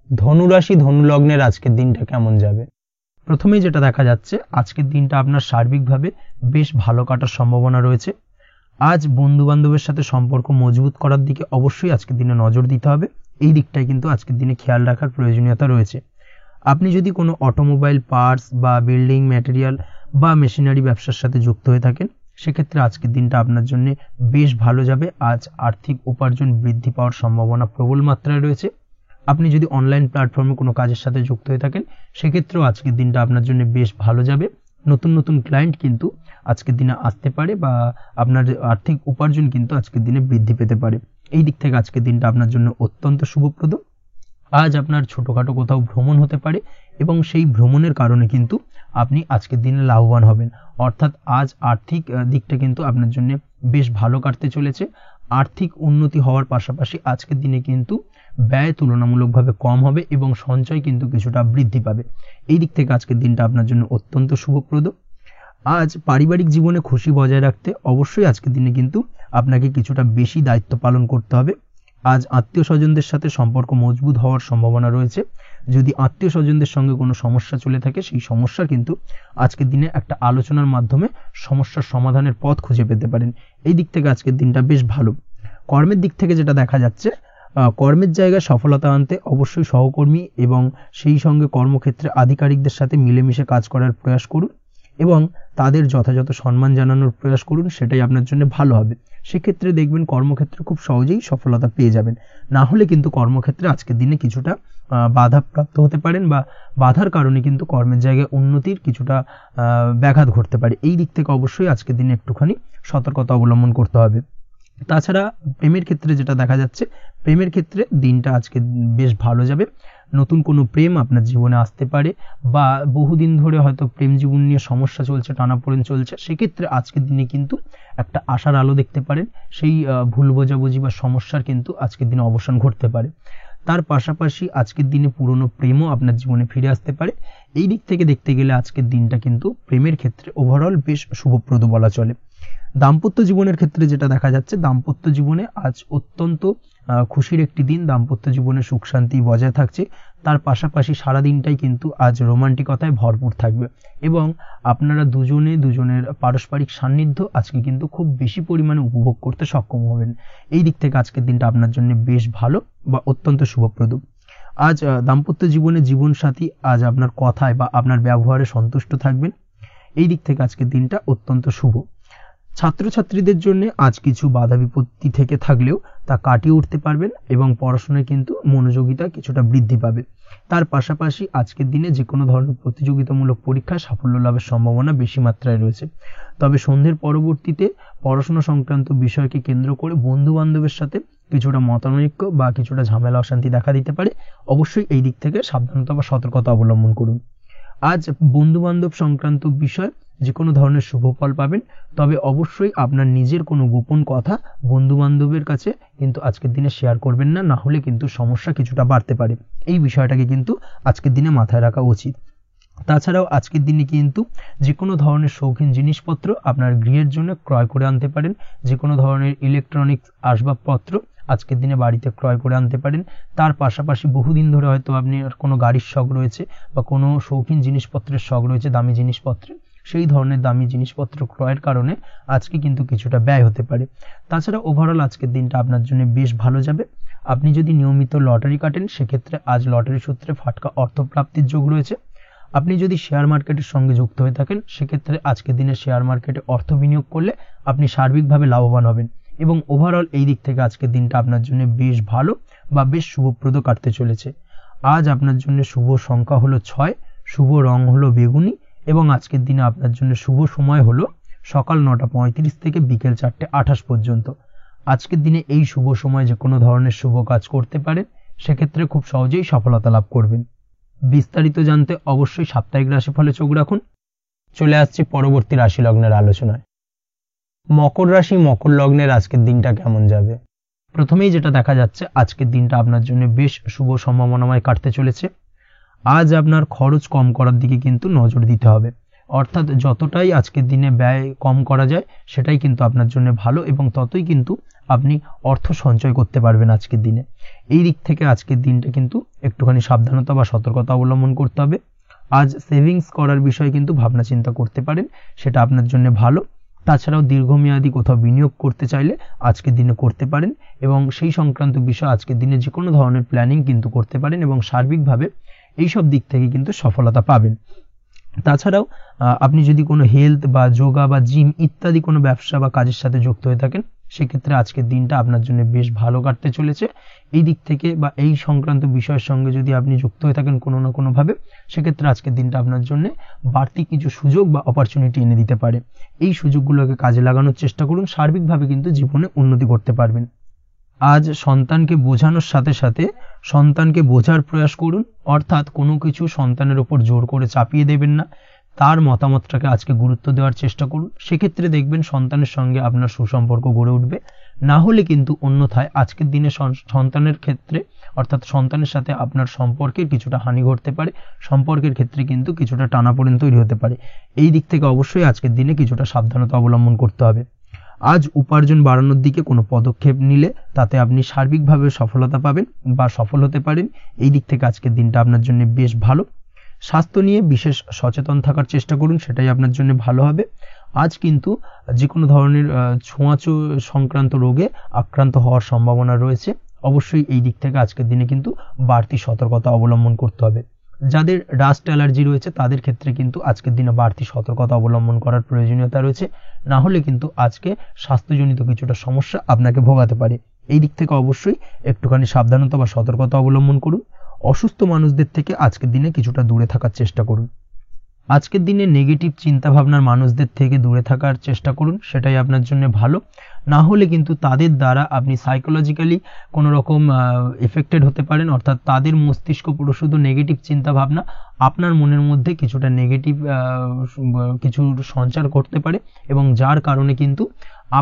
A: ধনু রাশি ধনু লগ্নের আজকের দিনটা কেমন যাবে? প্রথমেই যেটা দেখা যাচ্ছে, আজকের দিনটা আপনার সার্বিকভাবে বেশ ভালো কাটার সম্ভাবনা রয়েছে। আজ বন্ধু বান্ধবের সাথে সম্পর্ক মজবুত করার দিকে অবশ্যই আজকের দিনে নজর দিতে হবে। এই দিকটাই কিন্তু আজকের দিনে খেয়াল রাখার প্রয়োজনীয়তা রয়েছে। আপনি যদি কোনো অটোমোবাইল পার্টস বা বিল্ডিং ম্যাটেরিয়াল বা মেশিনারি ব্যবসার সাথে যুক্ত হয়ে থাকেন, সেক্ষেত্রে আজকের দিনটা আপনার জন্য বেশ ভালো যাবে। আজ আর্থিক উপার্জন বৃদ্ধি পাওয়ার সম্ভাবনা প্রবল মাত্রায় রয়েছে। আপনি যদি অনলাইন প্ল্যাটফর্মে কোনো কাজের সাথে যুক্ত হয়ে থাকেন, সেক্ষেত্রেও আজকের দিনটা আপনার জন্য বেশ ভালো যাবে। নতুন নতুন ক্লায়েন্ট কিন্তু আজকের দিনে আসতে পারে বা আপনার আর্থিক উপার্জন কিন্তু আজকের দিনে বৃদ্ধি পেতে পারে। এই দিক থেকে আজকের দিনটা আপনার জন্য অত্যন্ত শুভপ্রদ। আজ আপনার ছোটোখাটো কোথাও ভ্রমণ হতে পারে এবং সেই ভ্রমণের কারণে কিন্তু আপনি আজকের দিনে লাভবান হবেন। অর্থাৎ আজ আর্থিক দিকটা কিন্তু আপনার জন্য বেশ ভালো কাটতে চলেছে। আর্থিক উন্নতি হওয়ার পাশাপাশি আজকের দিনে কিন্তু ব্যয় তুলনামূলকভাবে কম হবে এবং সঞ্চয় কিন্তু কিছুটা বৃদ্ধি পাবে। এই দিক থেকে আজকের দিনটা আপনার জন্য অত্যন্ত শুভপ্রদ। আজ পারিবারিক জীবনে খুশি বজায় রাখতে অবশ্যই আজকের দিনে কিন্তু আপনাকে কিছুটা বেশি দায়িত্ব পালন করতে হবে। আজ আত্মীয় স্বজনদের সাথে সম্পর্ক মজবুত হওয়ার সম্ভাবনা রয়েছে। যদি আত্মীয় স্বজনদের সঙ্গে কোনো সমস্যা চলে থাকে, সেই সমস্যা কিন্তু আজকের দিনে একটা আলোচনার মাধ্যমে সমস্যার সমাধানের পথ খুঁজে পেতে পারেন। এই দিক থেকে আজকের দিনটা বেশ ভালো। কর্মের দিক থেকে যেটা দেখা যাচ্ছে, কর্মের জায়গায় সফলতা আনতে অবশ্যই সহকর্মী এবং সেই সঙ্গে কর্মক্ষেত্রে আধিকারিকদের সাথে মিলেমিশে কাজ করার প্রয়াস করুন এবং তাদের যথাযথ সম্মান জানানোর প্রয়াস করুন, সেটাই আপনার জন্য ভালো হবে। সেক্ষেত্রে দেখবেন কর্মক্ষেত্রে খুব সহজেই সফলতা পেয়ে যাবেন। না হলে কিন্তু কর্মক্ষেত্রে আজকের দিনে কিছুটা বাধাপ্রাপ্ত হতে পারেন বা বাধার কারণে কিন্তু কর্মের জায়গায় উন্নতির কিছুটা ব্যাঘাত ঘটতে পারে। এই দিক থেকে অবশ্যই আজকের দিনে একটুখানি সতর্কতা অবলম্বন করতে হবে। তাছাড়া প্রেমের ক্ষেত্রে যেটা দেখা যাচ্ছে, প্রেমের ক্ষেত্রে দিনটা আজকে বেশ ভালো যাবে। নতুন কোনো প্রেম আপনার জীবনে আসতে পারে বা বহুদিন ধরে হয়তো প্রেম জীবন নিয়ে সমস্যা চলছে, টানাপোড়েন চলছে, সেক্ষেত্রে আজকের দিনে কিন্তু একটা আশার আলো দেখতে পারেন। সেই ভুল বোঝাবুঝি বা সমস্যার কিন্তু আজকের দিনে অবসান ঘটতে পারে। তার পাশাপাশি আজকের দিনে পুরনো প্রেমও আপনার জীবনে ফিরে আসতে পারে। এই দিক থেকে দেখতে গেলে আজকের দিনটা কিন্তু প্রেমের ক্ষেত্রে ওভারঅল বেশ শুভপ্রদ বলা চলে। দাম্পত্য জীবনের ক্ষেত্রে যেটা দেখা যাচ্ছে, দাম্পত্য জীবনে আজ অত্যন্ত খুশির একটি দিন। দাম্পত্য জীবনে সুখ শান্তি বজায় থাকছে। তার পাশাপাশি সারা দিনটাই কিন্তু আজ রোমান্টিকতায় ভরপুর থাকবে এবং আপনারা দুজনের পারস্পরিক সান্নিধ্য আজকে কিন্তু খুব বেশি পরিমাণে উপভোগ করতে সক্ষম হবেন। এই দিক থেকে আজকের দিনটা আপনার জন্য বেশ ভালো বা অত্যন্ত শুভপ্রদ। আজ দাম্পত্য জীবনে জীবনসাথী আজ আপনার কথায় বা আপনার ব্যবহারে সন্তুষ্ট থাকবেন। এই দিক থেকে আজকের দিনটা অত্যন্ত শুভ। ছাত্রছাত্রীদের জন্য আজ কিছু বাধা বিপত্তি থেকে থাকলেও তা কাটিয়ে উঠতে পারবেন এবং পড়াশোনায় কিন্তু মনোযোগিতা কিছুটা বৃদ্ধি পাবে। তার পাশাপাশি আজকের দিনে যে কোনো ধরনের প্রতিযোগিতামূলক পরীক্ষায় সাফল্য লাভের সম্ভাবনা বেশি মাত্রায় রয়েছে। তবে সন্ধ্যের পরবর্তীতে পড়াশোনা সংক্রান্ত বিষয়কে কেন্দ্র করে বন্ধু বান্ধবের সাথে কিছুটা মতানৈক্য বা কিছুটা ঝামেলা অশান্তি দেখা দিতে পারে। অবশ্যই এই দিক থেকে সাবধানতা বা সতর্কতা অবলম্বন করুন। আজ বন্ধু বান্ধব সংক্রান্ত বিষয় যে কোনো ধরনের শুভ ফল পাবেন, তবে অবশ্যই আপনার নিজের কোনো গোপন কথা বন্ধু বান্ধবের কাছে কিন্তু আজকের দিনে শেয়ার করবেন না, না হলে কিন্তু সমস্যা কিছুটা বাড়তে পারে। এই বিষয়টাকে কিন্তু আজকের দিনে মাথায় রাখা উচিত। তাছাড়াও আজকের দিনে কিন্তু যে কোনো ধরনের শৌখিন জিনিসপত্র আপনার গৃহের জন্য ক্রয় করে আনতে পারেন। যে কোনো ধরনের ইলেকট্রনিক্স আসবাবপত্র আজকের দিনে বাড়িতে ক্রয় করে আনতে পারেন। তার পাশাপাশি বহুদিন ধরে হয়তো আপনি কোনো গাড়ির শখ রয়েছে বা কোনো শৌখিন জিনিসপত্রের শখ রয়েছে, দামি জিনিসপত্রের, সেই ধরনের দামি জিনিসপত্র ক্রয়ের কারণে আজকে কিন্তু কিছুটা ব্যয় হতে পারে। তাছাড়া ওভারঅল আজকের দিনটা আপনার জন্য বেশ ভালো যাবে। আপনি যদি নিয়মিত লটারি কাটেন, সেক্ষেত্রে আজ লটারি সূত্রে ফাটকা অর্থপ্রাপ্তির যোগ রয়েছে। আপনি যদি শেয়ার মার্কেটের সঙ্গে যুক্ত হয়ে থাকেন, সেক্ষেত্রে আজকের দিনে শেয়ার মার্কেটে অর্থ বিনিয়োগ করলে আপনি সার্বিকভাবে লাভবান হবেন এবং ওভারঅল এই দিক থেকে আজকের দিনটা আপনার জন্য বেশ ভালো। বা বেশ শুভপ্রদ কাটতে চলেছে। আজ আপনার জন্য শুভ সংখ্যা হলো 6, শুভ রং হলো বেগুনি এবং আজকের দিনে আপনার জন্য শুভ সময় হলো সকাল 9:35 থেকে বিকেল 4:28 পর্যন্ত। আজকের দিনে এই শুভ সময় যে কোনো ধরনের শুভ কাজ করতে পারেন, সেক্ষেত্রে খুব সহজেই সফলতা লাভ করবেন। বিস্তারিত জানতে অবশ্যই সাপ্তাহিক রাশিফলে চোখ রাখুন। চলে আসছি পরবর্তী রাশি লগ্নের আলোচনায়। মকর রাশি মকর লগ্নের আজকের দিনটা কেমন যাবে? প্রথমেই যেটা দেখা যাচ্ছে, আজকের দিনটা আপনার জন্য বেশ শুভ সম্ভাবনাময় কাটতে চলেছে। আজ আপনার খরচ কম করার দিকে কিন্তু নজর দিতে হবে, অর্থাৎ যতটাই আজকের দিনে ব্যয় কম করা যায় সেটাই কিন্তু আপনার জন্য ভালো এবং ততই কিন্তু আপনি অর্থ সঞ্চয় করতে পারবেন আজকের দিনে। এই দিক থেকে আজকের দিনটা কিন্তু একটুখানি সাবধানতা বা সতর্কতা অবলম্বন করতে হবে। আজ সেভিংস করার বিষয়ে কিন্তু ভাবনা চিন্তা করতে পারেন, সেটা আপনার জন্য ভালো। তাছাড়াও দীর্ঘমেয়াদী কোথাও বিনিয়োগ করতে চাইলে আজকের দিনে করতে পারেন এবং সেই সংক্রান্ত বিষয় আজকের দিনে যে কোনো ধরনের প্ল্যানিং কিন্তু করতে পারেন এবং সার্বিকভাবে এইসব দিক থেকে কিন্তু সফলতা পাবেন। তাছাড়াও আপনি যদি কোনো হেলথ বা যোগা বা জিম ইত্যাদি কোনো ব্যবসা বা কাজের সাথে যুক্ত হয়ে থাকেন, সেক্ষেত্রে আজকের দিনটা আপনার জন্য বেশ ভালো কাটতে চলেছে। এই দিক থেকে বা এই সংক্রান্ত বিষয়ের সঙ্গে যদি আপনি যুক্ত হয়ে থাকেন কোনো না কোনোভাবে, সেক্ষেত্রে আজকের দিনটা আপনার জন্য বাড়তি কিছু সুযোগ বা অপরচুনিটি এনে দিতে পারে। এই সুযোগগুলোকে কাজে লাগানোর চেষ্টা করুন, সার্বিকভাবে কিন্তু জীবনে উন্নতি করতে পারবেন। আজ সন্তানকে বোঝানোর সাথে সাথে সন্তানকে বোঝার প্রয়াস করুন, অর্থাৎ কোনো কিছু সন্তানের ওপর জোর করে চাপিয়ে দেবেন না, তার মতামতটাকে আজকে গুরুত্ব দেওয়ার চেষ্টা করুন। সেক্ষেত্রে দেখবেন সন্তানের সঙ্গে আপনার সুসম্পর্ক গড়ে উঠবে। না হলে কিন্তু অন্যথায় আজকের দিনে সন্তানের ক্ষেত্রে অর্থাৎ সন্তানের সাথে আপনার সম্পর্কের কিছুটা হানি ঘটতে পারে, সম্পর্কের ক্ষেত্রে কিন্তু কিছুটা টানাপোড়েন তৈরি হতে পারে। এই দিক থেকে অবশ্যই আজকের দিনে কিছুটা সাবধানতা অবলম্বন করতে হবে। আজ উপার্জন বাড়ানোর দিকে কোনো পদক্ষেপ নিলে তাতে আপনি সার্বিকভাবে সফলতা পাবেন বা সফল হতে পারেন। এই দিক থেকে আজকের দিনটা আপনার জন্য বেশ ভালো। স্বাস্থ্য নিয়ে বিশেষ সচেতন থাকার চেষ্টা করুন, সেটাই আপনার জন্য ভালো হবে। আজ কিন্তু যে কোনো ধরনের ছোঁয়াচে সংক্রান্ত রোগে আক্রান্ত হওয়ার সম্ভাবনা রয়েছে। অবশ্যই এই দিক থেকে আজকের দিনে কিন্তু বাড়তি সতর্কতা অবলম্বন করতে হবে। যাদের ডাস্ট অ্যালার্জি রয়েছে তাদের ক্ষেত্রে কিন্তু আজকের দিনে বাড়তি সতর্কতা অবলম্বন করার প্রয়োজনীয়তা রয়েছে, না হলে কিন্তু আজকে স্বাস্থ্যজনিত কিছুটা সমস্যা আপনাকে ভোগাতে পারে। এই দিক থেকে অবশ্যই একটুখানি সাবধানতা বা সতর্কতা অবলম্বন করুন। অসুস্থ মানুষদের থেকে আজকের দিনে কিছুটা দূরে থাকার চেষ্টা করুন। আজকের দিনে নেগেটিভ চিন্তাভাবনার মানুষদের থেকে দূরে থাকার চেষ্টা করুন, সেটাই আপনার জন্য ভালো। না হলে কিন্তু তাদের দ্বারা আপনি সাইকোলজিক্যালি কোনো রকম এফেক্টেড হতে পারেন, অর্থাৎ তাদের মস্তিষ্ক পুরো শুধু নেগেটিভ চিন্তাভাবনা আপনার মনের মধ্যে কিছুটা নেগেটিভ কিছু সঞ্চার করতে পারে এবং যার কারণে কিন্তু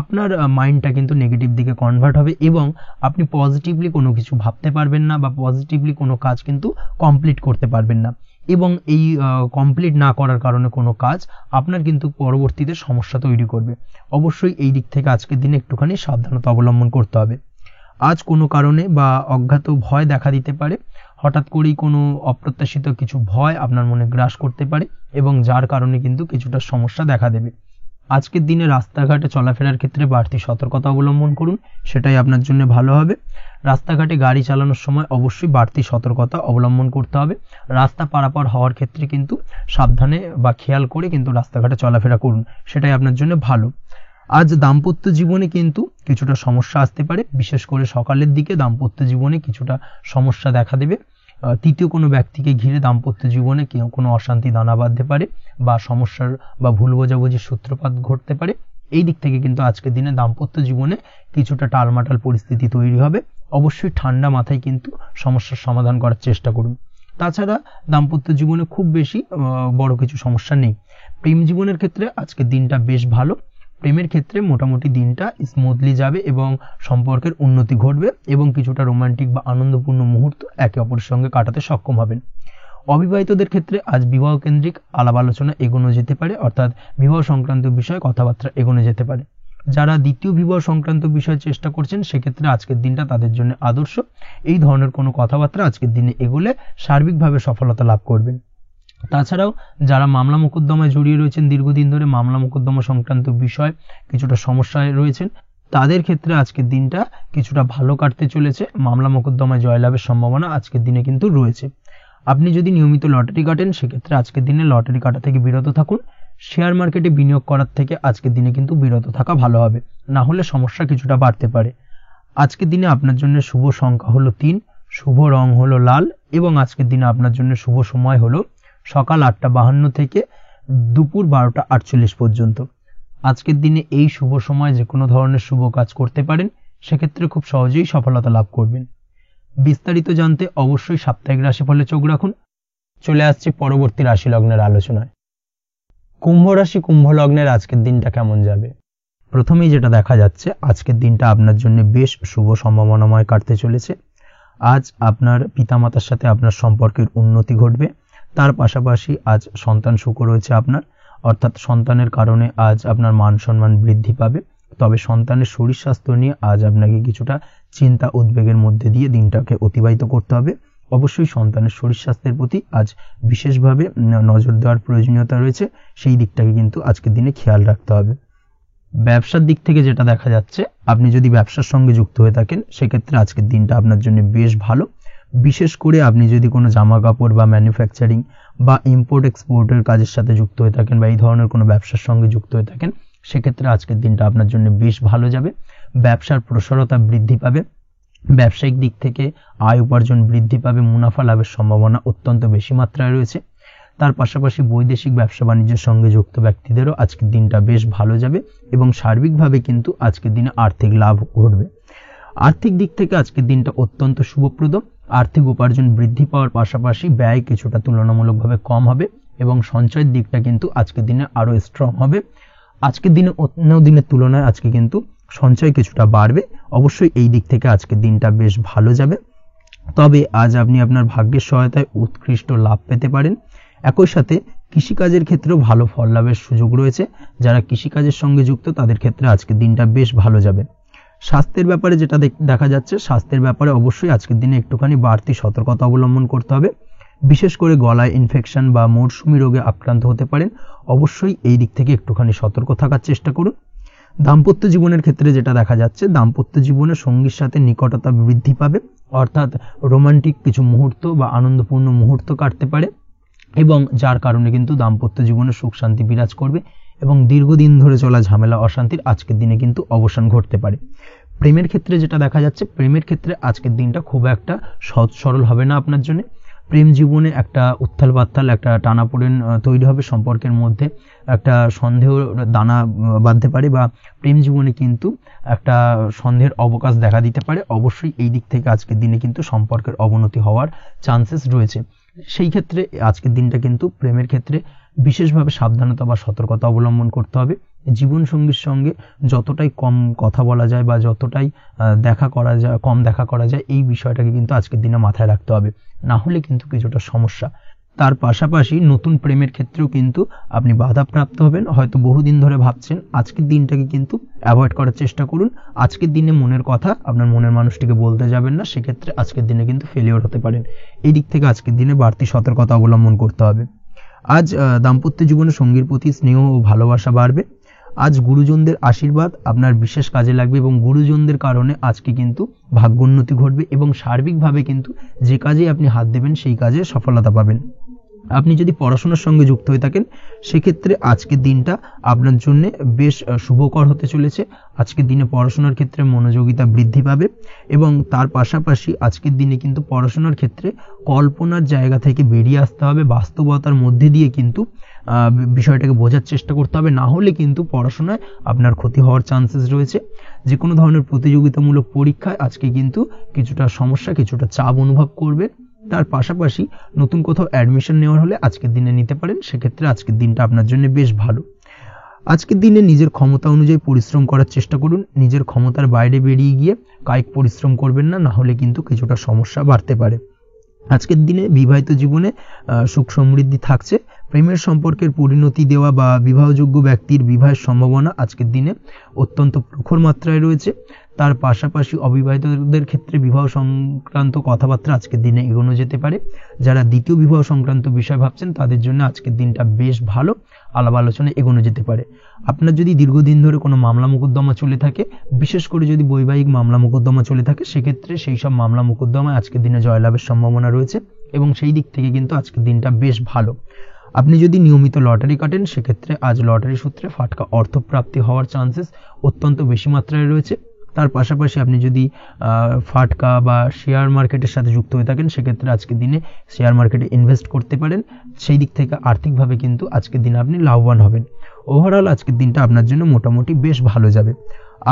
A: আপনার মাইন্ডটা কিন্তু নেগেটিভ দিকে কনভার্ট হবে এবং আপনি পজিটিভলি কোনো কিছু ভাবতে পারবেন না বা পজিটিভলি কোনো কাজ কিন্তু কমপ্লিট করতে পারবেন না এবং এই কমপ্লিট না করার কারণে কোনো কাজ আপনার কিন্তু পরবর্তীতে সমস্যা তৈরি করবে। অবশ্যই এই দিক থেকে আজকের দিনে একটুখানি সাবধানতা অবলম্বন করতে হবে। আজ কোনো কারণে বা অজ্ঞাত ভয় দেখা দিতে পারে, হঠাৎ করেই কোনো অপ্রত্যাশিত কিছু ভয় আপনার মনে গ্রাস করতে পারে এবং যার কারণে কিন্তু কিছুটা সমস্যা দেখা দেবে। আজকের দিনে রাস্তাঘাটে চলাফেরার ক্ষেত্রে বাড়তি সতর্কতা অবলম্বন করুন, সেটাই আপনার জন্য ভালো হবে। রাস্তাঘাটে গাড়ি চালানোর সময় অবশ্যই বাড়তি সতর্কতা অবলম্বন করতে হবে। রাস্তা পারাপার হওয়ার ক্ষেত্রে কিন্তু সাবধানে বা খেয়াল করে কিন্তু রাস্তাঘাটে চলাফেরা করুন, সেটাই আপনার জন্য ভালো। আজ দাম্পত্য জীবনে কিন্তু কিছুটা সমস্যা আসতে পারে, বিশেষ করে সকালের দিকে দাম্পত্য জীবনে কিছুটা সমস্যা দেখা দেবে। তৃতীয় কোনো ব্যক্তিকে ঘিরে দাম্পত্য জীবনে কোনো অশান্তি দানা বাঁধতে পারে বা সমস্যার বা ভুল বোঝাবুঝির সূত্রপাত ঘটতে পারে। এই দিক থেকে কিন্তু আজকের দিনে দাম্পত্য জীবনে কিছুটা টালমাটাল পরিস্থিতি তৈরি হবে। অবশ্যই ঠান্ডা মাথায় কিন্তু সমস্যার সমাধান করার চেষ্টা করুন। তাছাড়া দাম্পত্য জীবনে খুব বেশি বড় কিছু সমস্যা নেই। প্রেম জীবনের ক্ষেত্রে আজকের দিনটা বেশ ভালো। প্রেমের ক্ষেত্রে মোটামুটি দিনটা স্মুথলি যাবে এবং সম্পর্কের উন্নতি ঘটবে এবং কিছুটা রোমান্টিক বা আনন্দপূর্ণ মুহূর্ত একে অপরের সঙ্গে কাটাতে সক্ষম হবেন। অবিবাহিতদের ক্ষেত্রে আজ বিবাহ কেন্দ্রিক আলাপ আলোচনা এগোনো যেতে পারে, অর্থাৎ বিবাহ সংক্রান্ত বিষয়ে কথাবার্তা এগোনো যেতে পারে। যারা দ্বিতীয় বিবাহ সংক্রান্ত বিষয়ে চেষ্টা করছেন সেক্ষেত্রে আজকের দিনটা তাদের জন্য আদর্শ। এই ধরনের কোনো কথাবার্তা আজকের দিনে এগোলে সার্বিকভাবে সফলতা লাভ করবেন। তাছাড়াও যারা মামলা মোকদ্দমায় জড়িয়ে রয়েছেন, দীর্ঘদিন ধরে মামলা মোকদ্দমা সংক্রান্ত বিষয় কিছুটা সমস্যায় রয়েছেন, তাদের ক্ষেত্রে আজকের দিনটা কিছুটা ভালো কাটতে চলেছে। মামলা মোকদ্দমায় জয়লাভের সম্ভাবনা আজকের দিনে কিন্তু রয়েছে। আপনি যদি নিয়মিত লটারি কাটেন সেক্ষেত্রে আজকের দিনে লটারি কাটা থেকে বিরত থাকুন। শেয়ার মার্কেটে বিনিয়োগ করার থেকে আজকের দিনে কিন্তু বিরত থাকা ভালো হবে, না হলে সমস্যা কিছুটা বাড়তে পারে। আজকের দিনে আপনার জন্য শুভ সংখ্যা হলো 3, শুভ রং হলো লাল এবং আজকের দিনে আপনার জন্য শুভ সময় হলো সকাল 8:52 থেকে দুপুর 12:48 পর্যন্ত। আজকের দিনে এই শুভ সময় যে কোনো ধরনের শুভ কাজ করতে পারেন, সেক্ষেত্রে খুব সহজেই সফলতা লাভ করবেন। বিস্তারিত জানতে অবশ্যই সাপ্তাহিক রাশিফলে চোখ রাখুন। চলে আসছে পরবর্তী রাশি লগ্নের আলোচনায়। কুম্ভ রাশি কুম্ভ লগ্নের আজকের দিনটা কেমন যাবে? প্রথমেই যেটা দেখা যাচ্ছে, আজকের দিনটা আপনার জন্য বেশ শুভ সম্ভাবনাময় কাটতে চলেছে। আজ আপনার পিতামাতার সাথে আপনার সম্পর্কের উন্নতি ঘটবে। তার পাশাপাশি আজ সন্তান সুখ রয়েছে আপনার, অর্থাৎ সন্তানের কারণে আজ আপনার মান সম্মান বৃদ্ধি পাবে। তবে সন্তানের শরীর স্বাস্থ্য নিয়ে আজ আপনাকে কিছুটা চিন্তা উদ্বেগের মধ্যে দিয়ে দিনটাকে অতিবাহিত করতে হবে। অবশ্যই সন্তানের শরীর স্বাস্থ্যের প্রতি আজ বিশেষভাবে নজর দেওয়ার প্রয়োজনীয়তা রয়েছে, সেই দিকটাকে কিন্তু আজকের দিনে খেয়াল রাখতে হবে। ব্যবসার দিক থেকে যেটা দেখা যাচ্ছে, আপনি যদি ব্যবসার সঙ্গে যুক্ত হয়ে থাকেন, সেক্ষেত্রে আজকের দিনটা আপনার জন্য বেশ ভালো। বিশেষ করে আপনি যদি কোনো জামা কাপড় বা ম্যানুফ্যাকচারিং বা ইম্পোর্ট এক্সপোর্টের কাজের সাথে যুক্ত হয়ে থাকেন বা এই ধরনের কোনো ব্যবসার সঙ্গে যুক্ত হয়ে থাকেন, সেক্ষেত্রে আজকের দিনটা আপনার জন্য বেশ ভালো যাবে। ব্যবসার প্রসারতা বৃদ্ধি পাবে, ব্যবসায়িক দিক থেকে আয় উপার্জন বৃদ্ধি পাবে, মুনাফা লাভের সম্ভাবনা অত্যন্ত বেশি মাত্রায় রয়েছে। তার পাশাপাশি বৈদেশিক ব্যবসা বাণিজ্যের সঙ্গে যুক্ত ব্যক্তিদেরও আজকের দিনটা বেশ ভালো যাবে এবং সার্বিকভাবে কিন্তু আজকের দিনে আর্থিক লাভ ঘটবে। আর্থিক দিক থেকে আজকের দিনটা অত্যন্ত শুভপ্রদ। আর্থিক উপার্জন বৃদ্ধি পাওয়ার পাশাপাশি ব্যয় কিছুটা তুলনামূলকভাবে কম হবে এবং সঞ্চয়ের দিকটা কিন্তু আজকের দিনে আরো স্ট্রং হবে। আজকের দিনে অন্য দিনের তুলনায় আজকে কিন্তু সঞ্চয় কিছুটা বাড়বে। অবশ্যই এই দিক থেকে আজকের দিনটা বেশ ভালো যাবে। তবে আজ আপনি আপনার ভাগ্যের সহায়তায় উৎকৃষ্ট লাভ পেতে পারেন। একই সাথে কৃষিকাজের ক্ষেত্রেও ভালো ফল লাভের সুযোগ রয়েছে। যারা কৃষিকাজের সঙ্গে যুক্ত তাদের ক্ষেত্রে আজকের দিনটা বেশ ভালো যাবে। স্বাস্থ্যের ব্যাপারে যেটা দেখা যাচ্ছে, স্বাস্থ্যের ব্যাপারে অবশ্যই আজকের দিনে একটুখানি বাড়তি সতর্কতা অবলম্বন করতে হবে। বিশেষ করে গলায় ইনফেকশন বা মৌসুমী রোগে আক্রান্ত হতে পারেন। অবশ্যই এই দিক থেকে একটুখানি সতর্ক থাকার চেষ্টা করুন। দাম্পত্য জীবনের ক্ষেত্রে যেটা দেখা যাচ্ছে, দাম্পত্য জীবনে সঙ্গীর সাথে নিকটতা বৃদ্ধি পাবে, অর্থাৎ রোমান্টিক কিছু মুহূর্ত বা আনন্দপূর্ণ মুহূর্ত কাটতে পারে এবং যার কারণে কিন্তু দাম্পত্য জীবনে সুখ শান্তি বিরাজ করবে এবং দীর্ঘদিন ধরে চলা ঝামেলা অশান্তির আজকের দিনে কিন্তু অবসান ঘটতে পারে। প্রেমের ক্ষেত্রে যেটা দেখা যাচ্ছে, প্রেমের ক্ষেত্রে আজকের দিনটা খুব একটা সহজ সরল হবে না আপনার জন্য। প্রেম জীবনে একটা উত্থাল পাত্তাল একটা টানাপোড়েন তৈরি হবে, সম্পর্কের মধ্যে একটা সন্দেহ দানা বাঁধতে পারে বা প্রেম জীবনে কিন্তু একটা সন্দেহের অবকাশ দেখা দিতে পারে। অবশ্যই এই দিক থেকে আজকের দিনে কিন্তু সম্পর্কের অবনতি হওয়ার চান্সেস রয়েছে। সেই ক্ষেত্রে আজকের দিনটা কিন্তু প্রেমের ক্ষেত্রে বিশেষভাবে সাবধানতা বা সতর্কতা অবলম্বন করতে হবে। জীবন সঙ্গীর সঙ্গে যতটাই কম কথা বলা যায় বা যতটাই কম দেখা করা যায়, এই বিষয়টাকে কিন্তু আজকের দিনে মাথায় রাখতে হবে, না হলে কিন্তু কিছুটা সমস্যা। তার পাশাপাশি নতুন প্রেমের ক্ষেত্রেও কিন্তু আপনি বাধাপ্রাপ্ত হবেন। হয়তো বহুদিন ধরে ভাবছেন, আজকের দিনটাকে কিন্তু অ্যাভয়েড করার চেষ্টা করুন। আজকের দিনে মনের কথা আপনার মনের মানুষটিকে বলতে যাবেন না, সেক্ষেত্রে আজকের দিনে কিন্তু ফেলিওর হতে পারেন। এই দিক থেকে আজকের দিনে বাড়তি সতর্কতা অবলম্বন করতে হবে। আজ দাম্পত্য জীবনে সঙ্গীর প্রতি স্নেহ ও ভালোবাসা বাড়বে। আজ গুরুজনদের আশীর্বাদ আপনার বিশেষ কাজে লাগবে এবং গুরুজনদের কারণে আজকে কিন্তু ভাগ্যোন্নতি ঘটবে এবং সার্বিকভাবে কিন্তু যে কাজে আপনি হাত দেবেন সেই কাজে সফলতা পাবেন। আপনি যদি পড়াশোনার সঙ্গে যুক্ত হয়ে থাকেন, সেক্ষেত্রে আজকের দিনটা আপনার জন্য বেশ শুভকর হতে চলেছে। আজকের দিনে পড়াশোনার ক্ষেত্রে মনোযোগিতা বৃদ্ধি পাবে এবং তার পাশাপাশি আজকের দিনে কিন্তু পড়াশোনার ক্ষেত্রে কল্পনার জায়গা থেকে বেরিয়ে আসতে হবে, বাস্তবতার মধ্যে দিয়ে কিন্তু বিষয়টাকে বোঝার চেষ্টা করতে হবে, না হলে কিন্তু পড়াশোনায় আপনার ক্ষতি হওয়ার চান্সেস রয়েছে। যে কোনো ধরনের প্রতিযোগিতামূলক পরীক্ষায় আজকে কিন্তু কিছুটা সমস্যা, কিছুটা চাপ অনুভব করবে। তার পাশাপাশি নতুন কোথাও অ্যাডমিশন নেওয়ার হলে আজকের দিনে নিতে পারেন, সেক্ষেত্রে আজকের দিনটা আপনার জন্য বেশ ভালো। আজকের দিনে নিজের ক্ষমতা অনুযায়ী পরিশ্রম করার চেষ্টা করুন। নিজের ক্ষমতার বাইরে বেরিয়ে গিয়ে কায়িক পরিশ্রম করবেন না, না হলে কিন্তু কিছুটা সমস্যা বাড়তে পারে। আজকের দিনে বিবাহিত জীবনে সুখ সমৃদ্ধি থাকছে। প্রেমের সম্পর্কের পরিণতি দেওয়া বা বিবাহযোগ্য ব্যক্তির বিবাহের সম্ভাবনা আজকের দিনে অত্যন্ত প্রখর মাত্রায় রয়েছে। তার পাশাপাশি অবিবাহিতদের ক্ষেত্রে বিবাহ সংক্রান্ত কথাবার্তা আজকের দিনে এগোনো যেতে পারে। যারা দ্বিতীয় বিবাহ সংক্রান্ত বিষয় ভাবছেন তাদের জন্য আজকের দিনটা বেশ ভালো, আলাপ আলোচনায় এগোনো যেতে পারে। আপনার যদি দীর্ঘদিন ধরে কোনো মামলা মোকদ্দমা চলে থাকে, বিশেষ করে যদি বৈবাহিক মামলা মোকদ্দমা চলে থাকে, সেক্ষেত্রে সেই সব মামলা মোকদ্দমায় আজকের দিনে জয়লাভের সম্ভাবনা রয়েছে এবং সেই দিক থেকে কিন্তু আজকের দিনটা বেশ ভালো। আপনি যদি নিয়মিত লটারি কাটেন, সেক্ষেত্রে আজ লটারি সূত্রে ফাটকা অর্থপ্রাপ্তি হওয়ার চান্সেস অত্যন্ত বেশি মাত্রায় রয়েছে। তার পাশাপাশি আপনি যদি ফাটকা বা শেয়ার মার্কেটের সাথে যুক্ত হয়ে থাকেন সেক্ষেত্রে আজকের দিনে শেয়ার মার্কেটে ইনভেস্ট করতে পারেন, সেই দিক থেকে আর্থিকভাবে কিন্তু আজকের দিনে আপনি লাভবান হবেন। ওভারঅল আজকের দিনটা আপনার জন্য মোটামুটি বেশ ভালো যাবে।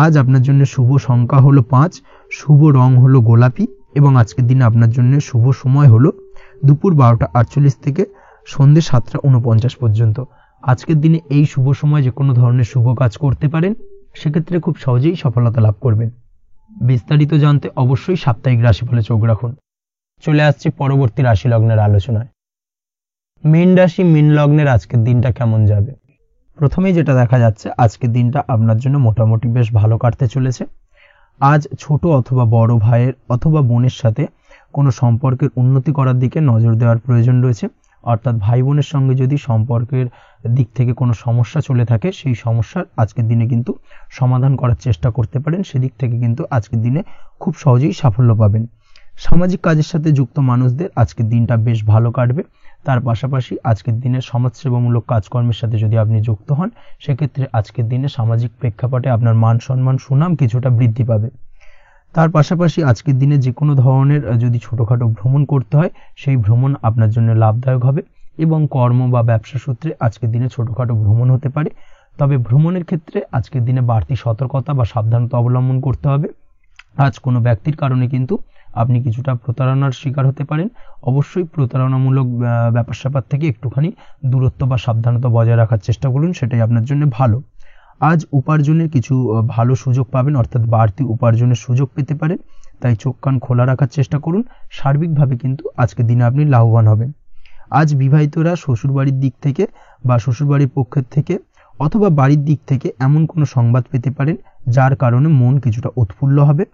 A: আজ আপনার জন্য শুভ সংখ্যা হলো 5, শুভ রং হলো গোলাপি এবং আজকের দিনে আপনার জন্য শুভ সময় হলো দুপুর 12:48 থেকে সন্ধ্যে 7:49 পর্যন্ত। আজকের দিনে এই শুভ সময় যে কোনো ধরনের শুভ কাজ করতে পারেন, সেক্ষেত্রে খুব সহজেই সফলতা লাভ করবেন। বিস্তারিত জানতে অবশ্যই সাপ্তাহিক রাশিফলে চোখ রাখুন। চলে আসছি পরবর্তী রাশি লগ্নের আলোচনায়। মীন রাশি মীন লগ্নের আজকের দিনটা কেমন যাবে? প্রথমেই যেটা দেখা যাচ্ছে, আজকের দিনটা আপনার জন্য মোটামুটি বেশ ভালো কাটতে চলেছে। আজ ছোট অথবা বড় ভাইয়ের অথবা বোনের সাথে কোনো সম্পর্কের উন্নতি করার দিকে নজর দেওয়ার প্রয়োজন রয়েছে। অর্থাৎ ভাই বোনের সঙ্গে যদি সম্পর্কের দিক থেকে কোনো সমস্যা চলে থাকে, সেই সমস্যার আজকের দিনে কিন্তু সমাধান করার চেষ্টা করতে পারেন। সেদিক থেকে কিন্তু আজকের দিনে খুব সহজেই সাফল্য পাবেন। সামাজিক কাজের সাথে যুক্ত মানুষদের আজকের দিনটা বেশ ভালো কাটবে। তার পাশাপাশি আজকের দিনে সমাজসেবামূলক কাজকর্মের সাথে যদি আপনি যুক্ত হন, সেক্ষেত্রে আজকের দিনে সামাজিক প্রেক্ষাপটে আপনার মান সম্মান সুনাম কিছুটা বৃদ্ধি পাবে। তার পাশাপাশি আজকের দিনে যে কোনো ধরনের যদি ছোটোখাটো ভ্রমণ করতে হয়, সেই ভ্রমণ আপনার জন্য লাভদায়ক হবে এবং কর্ম বা ব্যবসা সূত্রে আজকের দিনে ছোটোখাটো ভ্রমণ হতে পারে। তবে ভ্রমণের ক্ষেত্রে আজকের দিনে বাড়তি সতর্কতা বা সাবধানতা অবলম্বন করতে হবে। আজ কোনো ব্যক্তির কারণে কিন্তু আপনি কিছুটা প্রতারণার শিকার হতে পারেন। অবশ্যই প্রতারণামূলক ব্যাপার স্যাপার থেকে একটুখানি দূরত্ব বা সাবধানতা বজায় রাখার চেষ্টা করুন, সেটাই আপনার জন্য ভালো। আজ উপার্জনের কিছু ভালো সুযোগ পাবেন, অর্থাৎ বাড়তি উপার্জনের সুযোগ পেতে পারেন, তাই চোখ কান খোলা রাখার চেষ্টা করুন। সার্বিকভাবে কিন্তু আজকের দিনে আপনি লাভবান হবেন। আজ বিবাহিতরা শ্বশুরবাড়ির দিক থেকে বা শ্বশুরবাড়ির পক্ষের থেকে অথবা বাড়ির দিক থেকে এমন কোনো সংবাদ পেতে পারেন যার কারণে মন কিছুটা উৎফুল্ল হবে।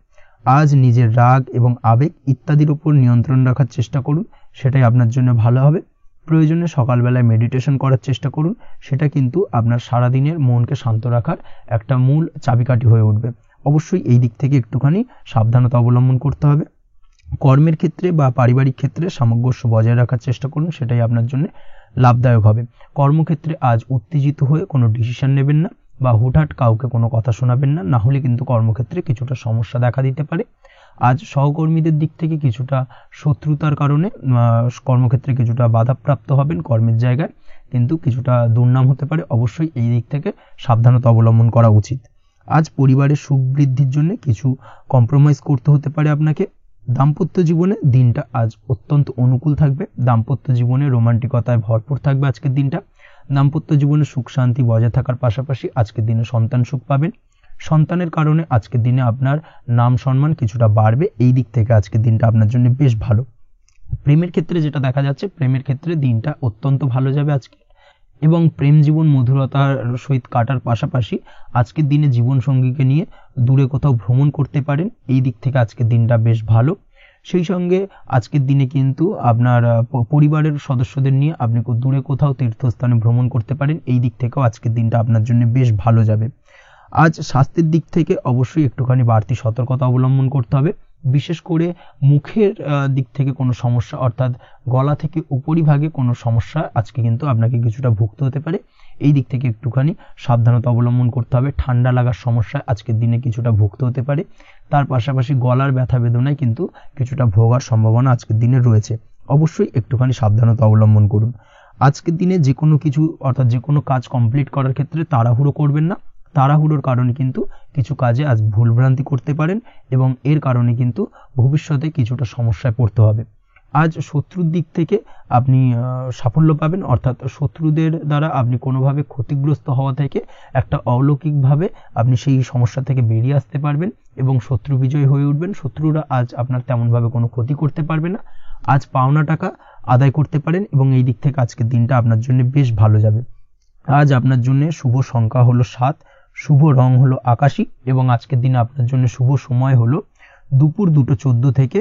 A: আজ নিজের রাগ এবং আবেগ ইত্যাদির উপর নিয়ন্ত্রণ রাখার চেষ্টা করুন, সেটাই আপনার জন্য ভালো হবে। প্রয়োজনে সকালবেলায় মেডিটেশন করার চেষ্টা করুন, সেটা কিন্তু আপনার সারাদিনের মনকে শান্ত রাখার একটা মূল চাবিকাঠি হয়ে উঠবে। অবশ্যই এই দিক থেকে একটুখানি সাবধানতা অবলম্বন করতে হবে। কর্মের ক্ষেত্রে বা পারিবারিক ক্ষেত্রে সামঞ্জস্য বজায় রাখার চেষ্টা করুন, সেটাই আপনার জন্য লাভদায়ক হবে। কর্মক্ষেত্রে আজ উত্তেজিত হয়ে কোনো ডিসিশন নেবেন না বা হুটহাট কাউকে কোনো কথা শোনাবেন না, না হলে কিন্তু কর্মক্ষেত্রে কিছুটা সমস্যা দেখা দিতে পারে। আজ সহকর্মীদের দিক থেকে কিছুটা শত্রুতার কারণে কর্মক্ষেত্রে কিছুটা বাধাপ্রাপ্ত হবেন, কর্মের জায়গায় কিন্তু কিছুটা দুর্নাম হতে পারে। অবশ্যই এই দিক থেকে সাবধানতা অবলম্বন করা উচিত। আজ পরিবারের সুখ বৃদ্ধির জন্য কিছু কম্প্রোমাইজ করতে হতে পারে আপনাকে। দাম্পত্য জীবনে দিনটা আজ অত্যন্ত অনুকূল থাকবে। দাম্পত্য জীবনে রোমান্টিকতায় ভরপুর থাকবে আজকের দিনটা। দাম্পত্য জীবনে সুখ শান্তি বজায় থাকার পাশাপাশি আজকের দিনে সন্তান সুখ পাবেন। সন্তানের কারণে আজকের দিনে আপনার নাম সম্মান কিছুটা বাড়বে। এই দিক থেকে আজকের দিনটা আপনার জন্য বেশ ভালো। প্রেমের ক্ষেত্রে যেটা দেখা যাচ্ছে, প্রেমের ক্ষেত্রে দিনটা অত্যন্ত ভালো যাবে আজকে এবং প্রেম জীবন মধুরতার সহিত কাটার পাশাপাশি আজকের দিনে জীবন সঙ্গীকে নিয়ে দূরে কোথাও ভ্রমণ করতে পারেন। এই দিক থেকে আজকের দিনটা বেশ ভালো। সেই সঙ্গে আজকের দিনে কিন্তু আপনার পরিবারের সদস্যদের নিয়ে আপনি দূরে কোথাও তীর্থস্থানে ভ্রমণ করতে পারেন। এই দিক থেকেও আজকের দিনটা আপনার জন্য বেশ ভালো যাবে। আজ স্বাস্থ্যের দিক থেকে অবশ্যই একটুখানি বাড়তি সতর্কতা অবলম্বন করতে হবে। বিশেষ করে মুখের দিক থেকে কোনো সমস্যা, অর্থাৎ গলা থেকে উপরিভাগে কোনো সমস্যা আজকে কিন্তু আপনাকে কিছুটা ভুগতে হতে পারে। এই দিক থেকে একটুখানি সাবধানতা অবলম্বন করতে হবে। ঠান্ডা লাগার সমস্যায় আজকের দিনে কিছুটা ভুগতে হতে পারে। তার পাশাপাশি গলার ব্যথা বেদনায় কিন্তু কিছুটা ভোগার সম্ভাবনা আজকের দিনে রয়েছে। অবশ্যই একটুখানি সাবধানতা অবলম্বন করুন। আজকের দিনে যে কোনো কিছু অর্থাৎ যে কোনো কাজ কমপ্লিট করার ক্ষেত্রে তাড়াহুড়ো করবেন না। তাড়াহুড়োর কারণে কিন্তু কিছু কাজে আজ ভুলভ্রান্তি করতে পারেন এবং এর কারণে কিন্তু ভবিষ্যতে কিছুটা সমস্যায় পড়তে হবে। আজ শত্রুর দিক থেকে আপনি সাফল্য পাবেন, অর্থাৎ শত্রুদের দ্বারা আপনি কোনোভাবে ক্ষতিগ্রস্ত হওয়া থেকে একটা অলৌকিকভাবে আপনি সেই সমস্যা থেকে বেরিয়ে আসতে পারবেন এবং শত্রু বিজয় হয়ে উঠবেন। শত্রুরা আজ আপনার তেমনভাবে কোনো ক্ষতি করতে পারবে না। আজ পাওনা টাকা আদায় করতে পারেন এবং এই দিক থেকে আজকের দিনটা আপনার জন্য বেশ ভালো যাবে। আজ আপনার জন্য শুভ সংখ্যা হলো 7, শুভ রং হলো আকাশী এবং আজকের দিনে আপনার জন্য শুভ সময় হলো দুপুর 2:14 থেকে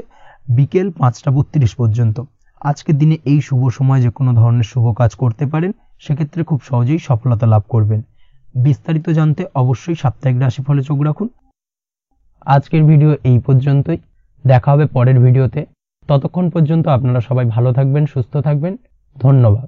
A: বিকেল 5:32 পর্যন্ত। আজকের দিনে এই শুভ সময় যে কোনো ধরনের শুভ কাজ করতে পারেন, সেক্ষেত্রে খুব সহজেই সফলতা লাভ করবেন। বিস্তারিত জানতে অবশ্যই সাপ্তাহিক রাশিফলে চোখ রাখুন। আজকের ভিডিও এই পর্যন্তই, দেখা হবে পরের ভিডিওতে। ততক্ষণ পর্যন্ত আপনারা সবাই ভালো থাকবেন, সুস্থ থাকবেন। ধন্যবাদ।